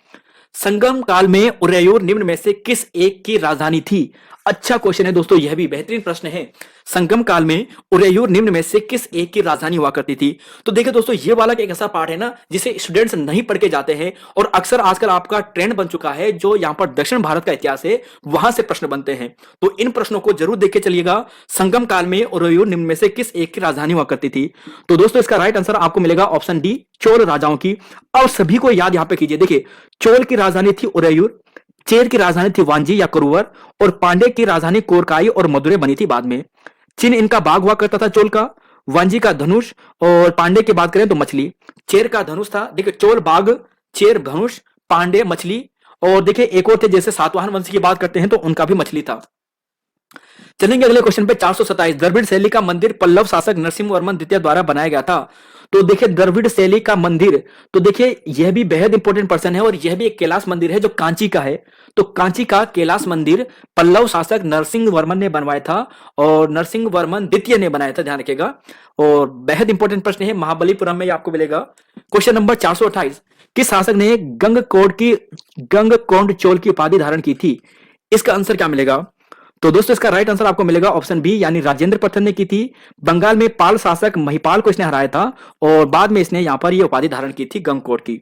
संगम काल में उरैयूर निम्न में से किस एक की राजधानी थी। अच्छा क्वेश्चन है दोस्तों, यह भी बेहतरीन प्रश्न है। संगम काल में उरैयूर निम्न में से किस एक की राजधानी हुआ करती थी। तो देखिए दोस्तों, ये वाला एक ऐसा पार्ट है ना जिसे स्टूडेंट्स नहीं पढ़ के जाते हैं और अक्सर आजकल आपका ट्रेंड बन चुका है, जो यहाँ पर दक्षिण भारत का इतिहास है वहां से प्रश्न बनते हैं। तो इन प्रश्नों को जरूर देख के चलिएगा। संगम काल में उरैयूर निम्न में से किस एक की राजधानी हुआ करती थी। तो दोस्तों, इसका राइट आंसर आपको मिलेगा ऑप्शन डी, चोल राजाओं की। अब सभी को याद यहां पे कीजिए। देखिए, चोल की राजधानी थी उरैयूर, चेर की राजधानी थी वांजी या करुवर, और पांडे की राजधानी कोरकाई और मदुरै बनी थी बाद में। चिन्ह इनका बाघ हुआ करता था चोल का, वांजी का धनुष, और पांडे की बात करें तो मछली। चेर का धनुष था। देखिए, चोल बाघ, चेर धनुष, पांडे मछली, और देखिए एक और थे जैसे सातवाहन वंश की बात करते हैं तो उनका भी मछली था। चलेंगे अगले क्वेश्चन पे 427। द्रविड़ शैली का मंदिर पल्लव शासक नरसिंह वर्मन द्वितीय द्वारा बनाया गया था। तो देखिए, द्रविड़ शैली का मंदिर, तो देखिए यह भी बेहद इंपॉर्टेंट पर्सन है और यह भी एक कैलाश मंदिर है जो कांची का है। तो कांची का कैलाश मंदिर पल्लव शासक नरसिंह वर्मन ने बनवाया था और नरसिंह वर्मन द्वितीय ने बनाया था, ध्यान रखिएगा। और बेहद इंपॉर्टेंट प्रश्न है, महाबलीपुरम में आपको मिलेगा। Question number 428। किस शासक ने गंगकोंड चोल की उपाधि धारण की थी। इसका आंसर क्या मिलेगा। तो दोस्तों, इसका राइट आंसर आपको मिलेगा ऑप्शन बी, यानी राजेंद्र प्रथम ने की थी। बंगाल में पाल शासक महिपाल को इसने हराया था और बाद में इसने यहां पर यह उपाधि धारण की थी गंगकोट की।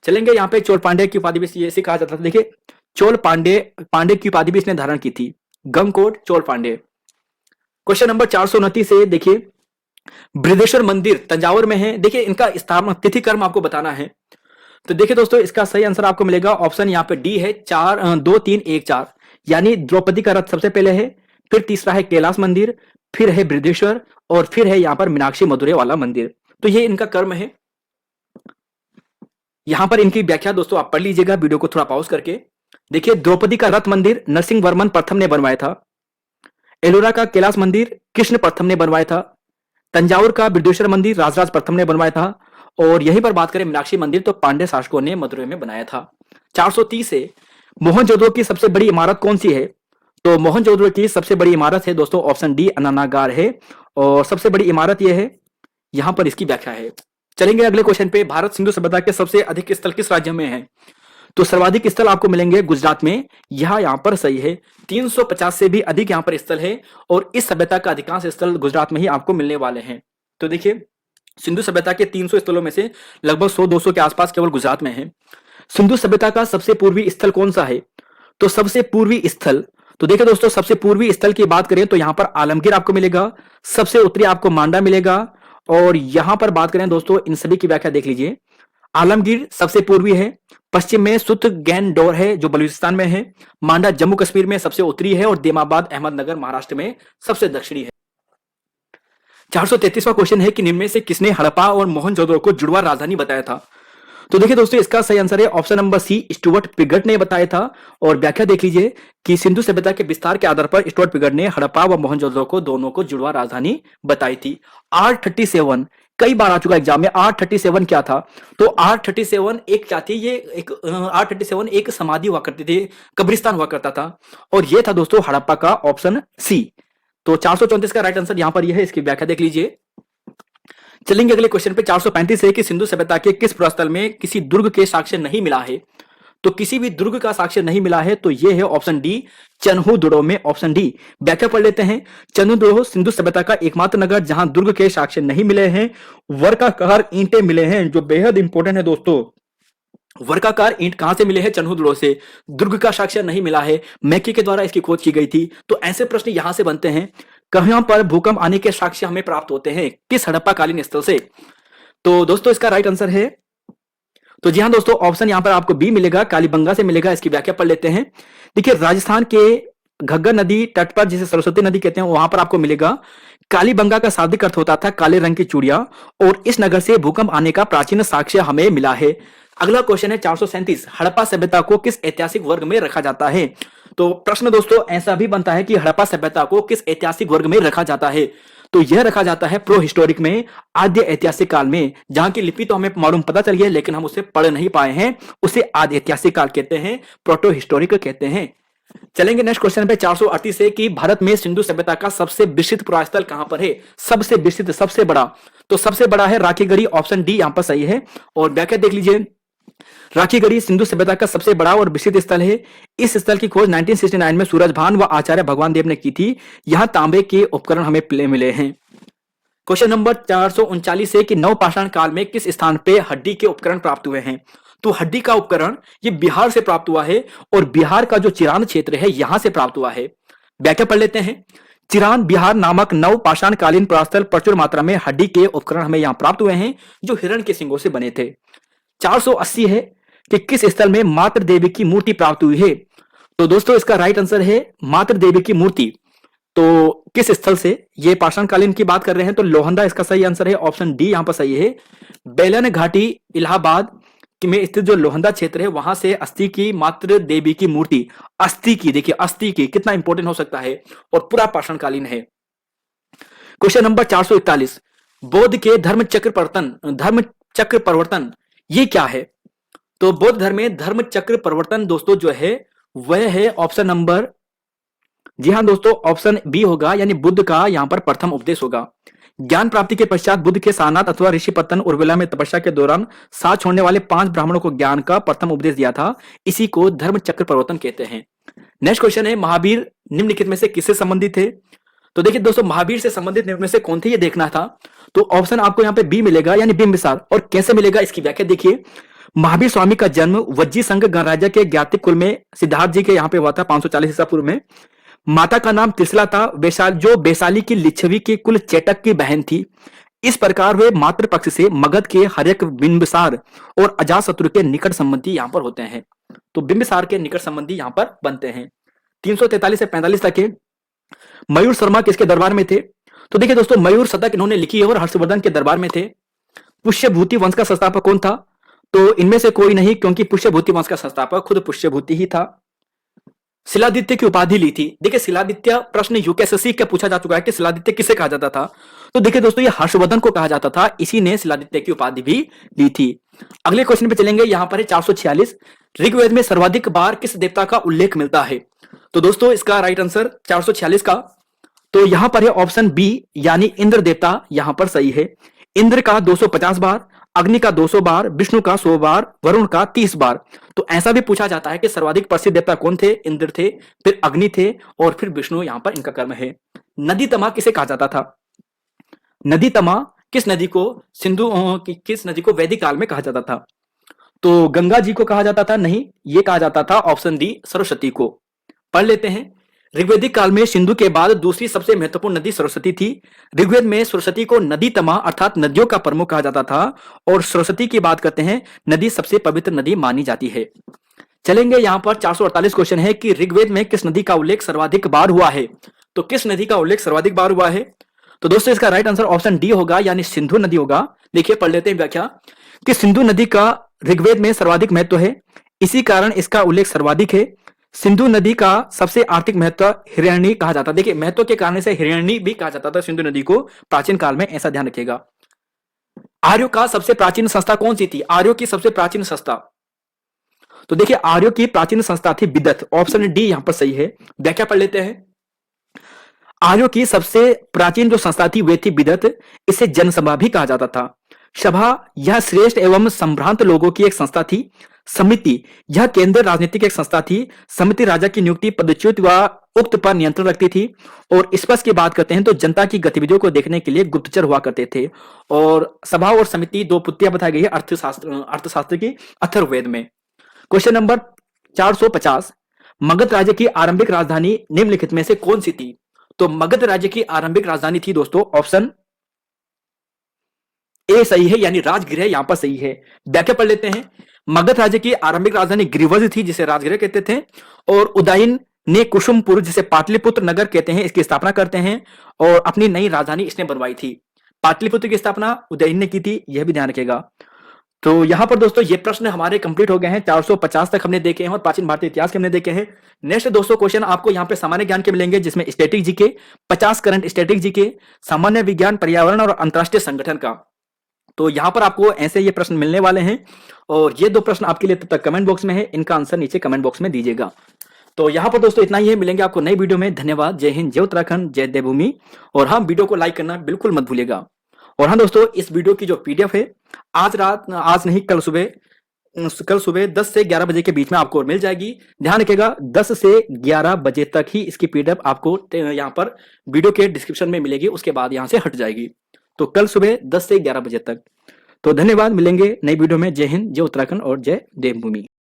चलेंगे यहाँ पे चोल पांडे की उपाधि भी ऐसे कहा जाता था। देखिए, चोल पांडे की उपाधि भी इसने धारण की थी, गंगकोट चोल पांडे। क्वेश्चन नंबर 429 से देखिए, बृहदेश्वर मंदिर तंजावुर में है। देखिए, इनका स्थापना तिथि कर्म आपको बताना है। तो देखिए दोस्तों, इसका सही आंसर आपको मिलेगा ऑप्शन यहाँ पे डी है, 2 3 1 4, यानी द्रौपदी का रथ सबसे पहले है, फिर तीसरा है कैलाश मंदिर, फिर है बृहदेश्वर, और फिर है यहां पर मीनाक्षी मदुरै वाला मंदिर। तो ये इनका कर्म है। यहां पर इनकी व्याख्या दोस्तों आप पढ़ लीजिएगा वीडियो को थोड़ा पॉज करके। देखिए, द्रौपदी का रथ मंदिर नरसिंह वर्मन प्रथम ने बनवाया था। एलोरा का कैलाश मंदिर कृष्ण प्रथम ने बनवाया था। तंजावुर का बृहदेश्वर मंदिर राजराज प्रथम ने बनवाया था। और यहीं पर बात करें मीनाक्षी मंदिर, तो पांडे शासकों ने मदुरै में बनाया था। 430 से मोहनजोदड़ो की सबसे बड़ी इमारत कौन सी है। तो मोहनजोदड़ो की सबसे बड़ी इमारत है दोस्तों ऑप्शन डी, अन्नागार है। और सबसे बड़ी इमारत यह है, यहां पर इसकी व्याख्या है। चलेंगे अगले क्वेश्चन पे, भारत सिंधु सभ्यता के सबसे अधिक स्थल किस राज्य में है। तो सर्वाधिक स्थल आपको मिलेंगे गुजरात में। यहां पर सही है, 350 से भी अधिक यहां पर स्थल है और इस सभ्यता का अधिकांश स्थल गुजरात में ही आपको मिलने वाले हैं। तो देखिए, सिंधु सभ्यता के 300 स्थलों में से लगभग 100-200 के आसपास केवल गुजरात में है। सिंधु सभ्यता का सबसे पूर्वी स्थल कौन सा है। तो सबसे पूर्वी स्थल, तो देखिए दोस्तों, सबसे पूर्वी स्थल की बात करें तो यहां पर आलमगीर आपको मिलेगा, सबसे उत्तरी आपको मांडा मिलेगा। और यहां पर बात करें दोस्तों, इन सभी की व्याख्या देख लीजिए। आलमगीर सबसे पूर्वी है, पश्चिम में सुतगैनडोर है जो बलूचिस्तान में है, मांडा जम्मू कश्मीर में सबसे उत्तरी है, और देमाबाद अहमदनगर महाराष्ट्र में सबसे दक्षिणी है। 433वां क्वेश्चन है कि निम्न में से किसने हड़प्पा और मोहनजोदड़ो को जुड़वा राजधानी बताया था। तो देखिए दोस्तों, इसका सही आंसर है option number C, Stuart Pigott ने बताया था। और व्याख्या देख लीजिए कि सिंधु सभ्यता के विस्तार के आधार पर स्टुअर्ट पिगट ने हड़प्पा व मोहनजोदड़ो को दोनों को जुड़वा राजधानी बताई थी। R37 कई बार आ चुका एग्जाम में। R37 क्या था। तो R37 एक क्या थी, ये एक R37 एक समाधि हुआ करती थी, कब्रिस्तान हुआ करता था, और ये था दोस्तों हड़प्पा का ऑप्शन सी। तो 434 का राइट आंसर यहां पर यह है, इसकी व्याख्या देख लीजिए। चलेंगे अगले क्वेश्चन पे 435 है कि सिंधु सभ्यता के किस पुरास्थल में किसी दुर्ग के साक्ष्य नहीं मिला है। तो किसी भी दुर्ग का साक्ष्य नहीं मिला है, तो यह है ऑप्शन डी, चन्हुदुड़ो में ऑप्शन डी। व्याख्या पढ़ लेते हैं। चन्हुदुड़ो सिंधु सभ्यता का एकमात्र नगर जहां दुर्ग के साक्ष्य नहीं मिले हैं। वर्गाकार ईंटें मिले हैं, जो बेहद इंपॉर्टेंट है दोस्तों। वर्गाकार ईंट कहां से मिले हैं, चन्हुदुड़ो से। दुर्ग का साक्ष्य नहीं मिला है, मैकी के द्वारा इसकी खोज की गई थी। तो ऐसे प्रश्न यहां से बनते हैं, कहां पर भूकंप आने के साक्ष्य हमें प्राप्त होते हैं, किस हड़प्पा कालीन स्थल से। तो दोस्तों, इसका राइट आंसर है, तो जी हां दोस्तों, ऑप्शन यहां पर आपको बी मिलेगा, कालीबंगा से मिलेगा। इसकी व्याख्या पढ़ लेते हैं। देखिए, राजस्थान के घग्गर नदी तट पर, जिसे सरस्वती नदी कहते हैं, वहां पर आपको मिलेगा कालीबंगा का शाब्दिक अर्थ होता था काले रंग की चूड़ियां, और इस नगर से भूकंप आने का प्राचीन साक्ष्य हमें मिला है। अगला क्वेश्चन है 437, हड़प्पा सभ्यता को किस ऐतिहासिक वर्ग में रखा जाता है? तो प्रश्न दोस्तों ऐसा भी बनता है कि हड़प्पा सभ्यता को किस ऐतिहासिक वर्ग में रखा जाता है? तो यह रखा जाता है प्रो हिस्टोरिक में, आद्य ऐतिहासिक काल में, जहां की लिपि तो हमें मालूम पता चल गई लेकिन हम उसे पढ़ नहीं पाए हैं, उसे आद्य ऐतिहासिक काल कहते हैं, प्रोटो हिस्टोरिक कहते हैं। चलेंगे नेक्स्ट क्वेश्चन पे 438 से कि भारत में सिंधु सभ्यता का सबसे विस्तृत पुरास्थल कहां पर है? सबसे विस्तृत, सबसे बड़ा, तो सबसे बड़ा है राखीगढ़ी, ऑप्शन डी यहां पर सही है। और व्याख्या देख लीजिए, राखीगढ़ी सिंधु सभ्यता का सबसे बड़ा और विस्तृत स्थल है। इस स्थल की खोज 1969 में सूरजभान व आचार्य भगवान देव ने की थी। यहां तांबे के उपकरण हमें मिले हैं। क्वेश्चन नंबर 439 है कि नवपाषाण काल में किस स्थान पे हड्डी के उपकरण प्राप्त हुए हैं? तो हड्डी का उपकरण ये बिहार से प्राप्त हुआ है, और बिहार का जो चिरान क्षेत्र है यहां से प्राप्त हुआ है। व्याख्या पढ़ लेते हैं। चिरान बिहार नामक नवपाषाण कालीन पुरास्थल प्रचुर मात्रा में हड्डी के उपकरण हमें यहां प्राप्त हुए हैं, जो हिरण के सिंगों से बने थे। 480 है कि किस स्थल में मातृ देवी की मूर्ति प्राप्त हुई है? तो दोस्तों इसका राइट आंसर है मातृ देवी की मूर्ति। तो किस स्थल से? ये पाषाण कालीन की बात कर रहे हैं, तो लोहंदा इसका सही आंसर है, ऑप्शन डी यहां पर सही है। बेलन घाटी इलाहाबाद में स्थित जो लोहंदा क्षेत्र है वहां से अस्थि की मातृ देवी की मूर्ति, अस्थि की, देखिए अस्थि की कितना इंपॉर्टेंट हो सकता है, और पूरा पाषाण कालीन है। क्वेश्चन नंबर 441, बौद्ध के धर्म चक्र परिवर्तन ये क्या है? तो बौद्ध धर्म में धर्म चक्र परिवर्तन दोस्तों जो है वह है ऑप्शन नंबर, जी हां दोस्तों, ऑप्शन बी होगा, यानी बुद्ध का यहां पर प्रथम उपदेश होगा। ज्ञान प्राप्ति के पश्चात बुद्ध के सारनाथ अथवा ऋषिपतन उर्विला में तपस्या के दौरान साथ छोड़ने वाले 5 ब्राह्मणों को ज्ञान का प्रथम उपदेश दिया था। इसी को धर्म चक्र परिवर्तन कहते हैं। नेक्स्ट क्वेश्चन है, महावीर निम्नलिखित में से किससे संबंधित थे? तो देखिए दोस्तों, महावीर से संबंधित निम्न में से कौन थे ये देखना था। तो ऑप्शन आपको यहाँ पे बी मिलेगा, यानी बिंबिसार। और कैसे मिलेगा इसकी व्याख्या देखिए। महावीर स्वामी का जन्म वज्जी संघ गणराज्य के ज्ञातिक कुल में सिद्धार्थ जी के यहाँ पे हुआ था 540 ईसा पूर्व में। माता का नाम त्रिशला था, जो वैशाली की लिच्छवी के कुल चेटक की बहन थी। इस प्रकार वे मातृपक्ष से मगध के हर्यक, बिंबिसार और अजातशत्रु के निकट संबंधी यहाँ पर होते हैं। तो बिंबिसार के निकट संबंधी यहाँ पर बनते हैं। 343 से 45 तक के मयूर शर्मा किसके दरबार में थे? तो देखिए दोस्तों, मयूर शतक इन्होंने लिखी है और हर्षवर्धन के दरबार में थे। पुष्यभूति वंश का संस्थापक कौन था? तो इनमें से कोई नहीं, क्योंकि पुष्यभूति वंश का संस्थापक खुद पुष्यभूति ही था। शिलादित्य की उपाधि ली थी। देखिए शिलादित्य प्रश्न यूपीएससी का पूछा जा चुका है कि शिलादित्य किसे कहा जाता था। तो देखिए दोस्तों, ये हर्षवर्धन को कहा जाता था, इसी ने शिलादित्य की उपाधि भी ली थी। अगले क्वेश्चन पे चलेंगे, यहां पर है 446, ऋग्वेद में सर्वाधिक बार किस देवता का उल्लेख मिलता है? तो दोस्तों इसका राइट आंसर 446 का, तो यहां पर है ऑप्शन बी, यानी इंद्र देवता यहां पर सही है। इंद्र का 250 बार, अग्नि का 200 बार, विष्णु का 100 बार, वरुण का 30 बार। तो ऐसा भी पूछा जाता है कि सर्वाधिक प्रसिद्ध देवता कौन थे? इंद्र थे, फिर अग्नि थे, और फिर विष्णु यहां पर इनका कर्म है। नदी तमा किसे कहा जाता था? नदी तमा किस नदी को किस नदी को वैदिक काल में कहा जाता था? तो गंगा जी को कहा जाता था? नहीं, ये कहा जाता था ऑप्शन डी, सरस्वती को। पढ़ लेते हैं। ऋग्वैदिक काल में सिंधु के बाद दूसरी सबसे महत्वपूर्ण नदी सरस्वती थी। ऋग्वेद में सरस्वती को नदी तमा अर्थात नदियों का प्रमुख कहा जाता था, और सरस्वती की बात करते हैं, नदी सबसे पवित्र नदी मानी जाती है। चलेंगे यहां पर 448 क्वेश्चन है कि ऋग्वेद में किस नदी का उल्लेख सर्वाधिक बार हुआ है? तो किस नदी का उल्लेख सर्वाधिक बार हुआ है? तो दोस्तों इसका राइट आंसर ऑप्शन डी होगा, यानी सिंधु नदी होगा। देखिए पढ़ लेते हैं व्याख्या कि सिंधु नदी का ऋग्वेद में सर्वाधिक महत्व है, इसी कारण इसका उल्लेख सर्वाधिक है। सिंधु नदी का सबसे आर्थिक महत्व हिरण्यनी कहा जाता है। देखिए महत्व के कारण से हिरण्यनी भी कहा जाता था सिंधु नदी को प्राचीन काल में, ऐसा ध्यान रखिएगा। आर्यों का सबसे प्राचीन संस्था कौन सी थी? आर्यों की सबसे प्राचीन संस्था, तो देखिए आर्यों की प्राचीन संस्था थी विदत, ऑप्शन डी यहां पर सही है। व्याख्या पढ़ लेते हैं। आर्यों की सबसे प्राचीन जो संस्था थी वे थी विदत, इसे जनसभा भी कहा जाता था। सभा यह श्रेष्ठ एवं संभ्रांत लोगों की एक संस्था थी। समिति यह केंद्र राजनीतिक एक संस्था थी। समिति राजा की नियुक्ति, पदच्युत व उक्त पर नियंत्रण रखती थी। और स्पष्ट की बात करते हैं तो जनता की गतिविधियों को देखने के लिए गुप्तचर हुआ करते थे। और सभा और समिति दो पुत्तियां बताई गई है अर्थशास्त्र की अथर्ववेद में। क्वेश्चन नंबर 450, मगध राज्य की आरंभिक राजधानी निम्नलिखित में से कौन सी थी? तो मगध राज्य की आरंभिक राजधानी थी दोस्तों ऑप्शन ए सही है, यानी राजगृह यहां पर सही है। व्याख्या पढ़ लेते हैं। मगध राज्य की आरंभिक राजधानी गिरिवज थी, जिसे राजगृह कहते थे। और उदयन ने कुसुमपुर, जिसे पाटलिपुत्र नगर कहते हैं, इसकी स्थापना करते हैं और अपनी नई राजधानी इसने बनवाई थी। पाटलिपुत्र की स्थापना उदयन ने की थी, यह भी ध्यान रखिएगा। तो यहाँ पर दोस्तों ये प्रश्न हमारे कंप्लीट हो गए हैं। 450 तक हमने देखे हैं और प्राचीन भारतीय इतिहास के हमने देखे हैं। नेक्स्ट दोस्तों क्वेश्चन आपको यहाँ पे सामान्य ज्ञान के मिलेंगे, जिसमें static GK 50, current static GK, सामान्य विज्ञान, पर्यावरण और अंतरराष्ट्रीय संगठन का। तो यहाँ पर आपको ऐसे ये प्रश्न मिलने वाले हैं और ये 2 प्रश्न आपके लिए तब तक कमेंट बॉक्स में है, इनका आंसर नीचे कमेंट बॉक्स में दीजिएगा। तो यहाँ पर दोस्तों इतना ही है, मिलेंगे आपको नई वीडियो में। धन्यवाद। जय हिंद, जय उत्तराखंड, जय देवभूमि। और हाँ, वीडियो को लाइक करना बिल्कुल मत भूलिएगा। और हाँ दोस्तों, इस वीडियो की जो पीडीएफ है आज नहीं, कल सुबह 10 से 11 बजे के बीच में आपको मिल जाएगी। ध्यान रखिएगा, 10 से 11 बजे तक ही इसकी पीडीएफ आपको यहाँ पर वीडियो के डिस्क्रिप्शन में मिलेगी, उसके बाद यहाँ से हट जाएगी। तो कल सुबह 10 से 11 बजे तक। तो धन्यवाद, मिलेंगे नई वीडियो में। जय हिंद, जय उत्तराखंड और जय देवभूमि।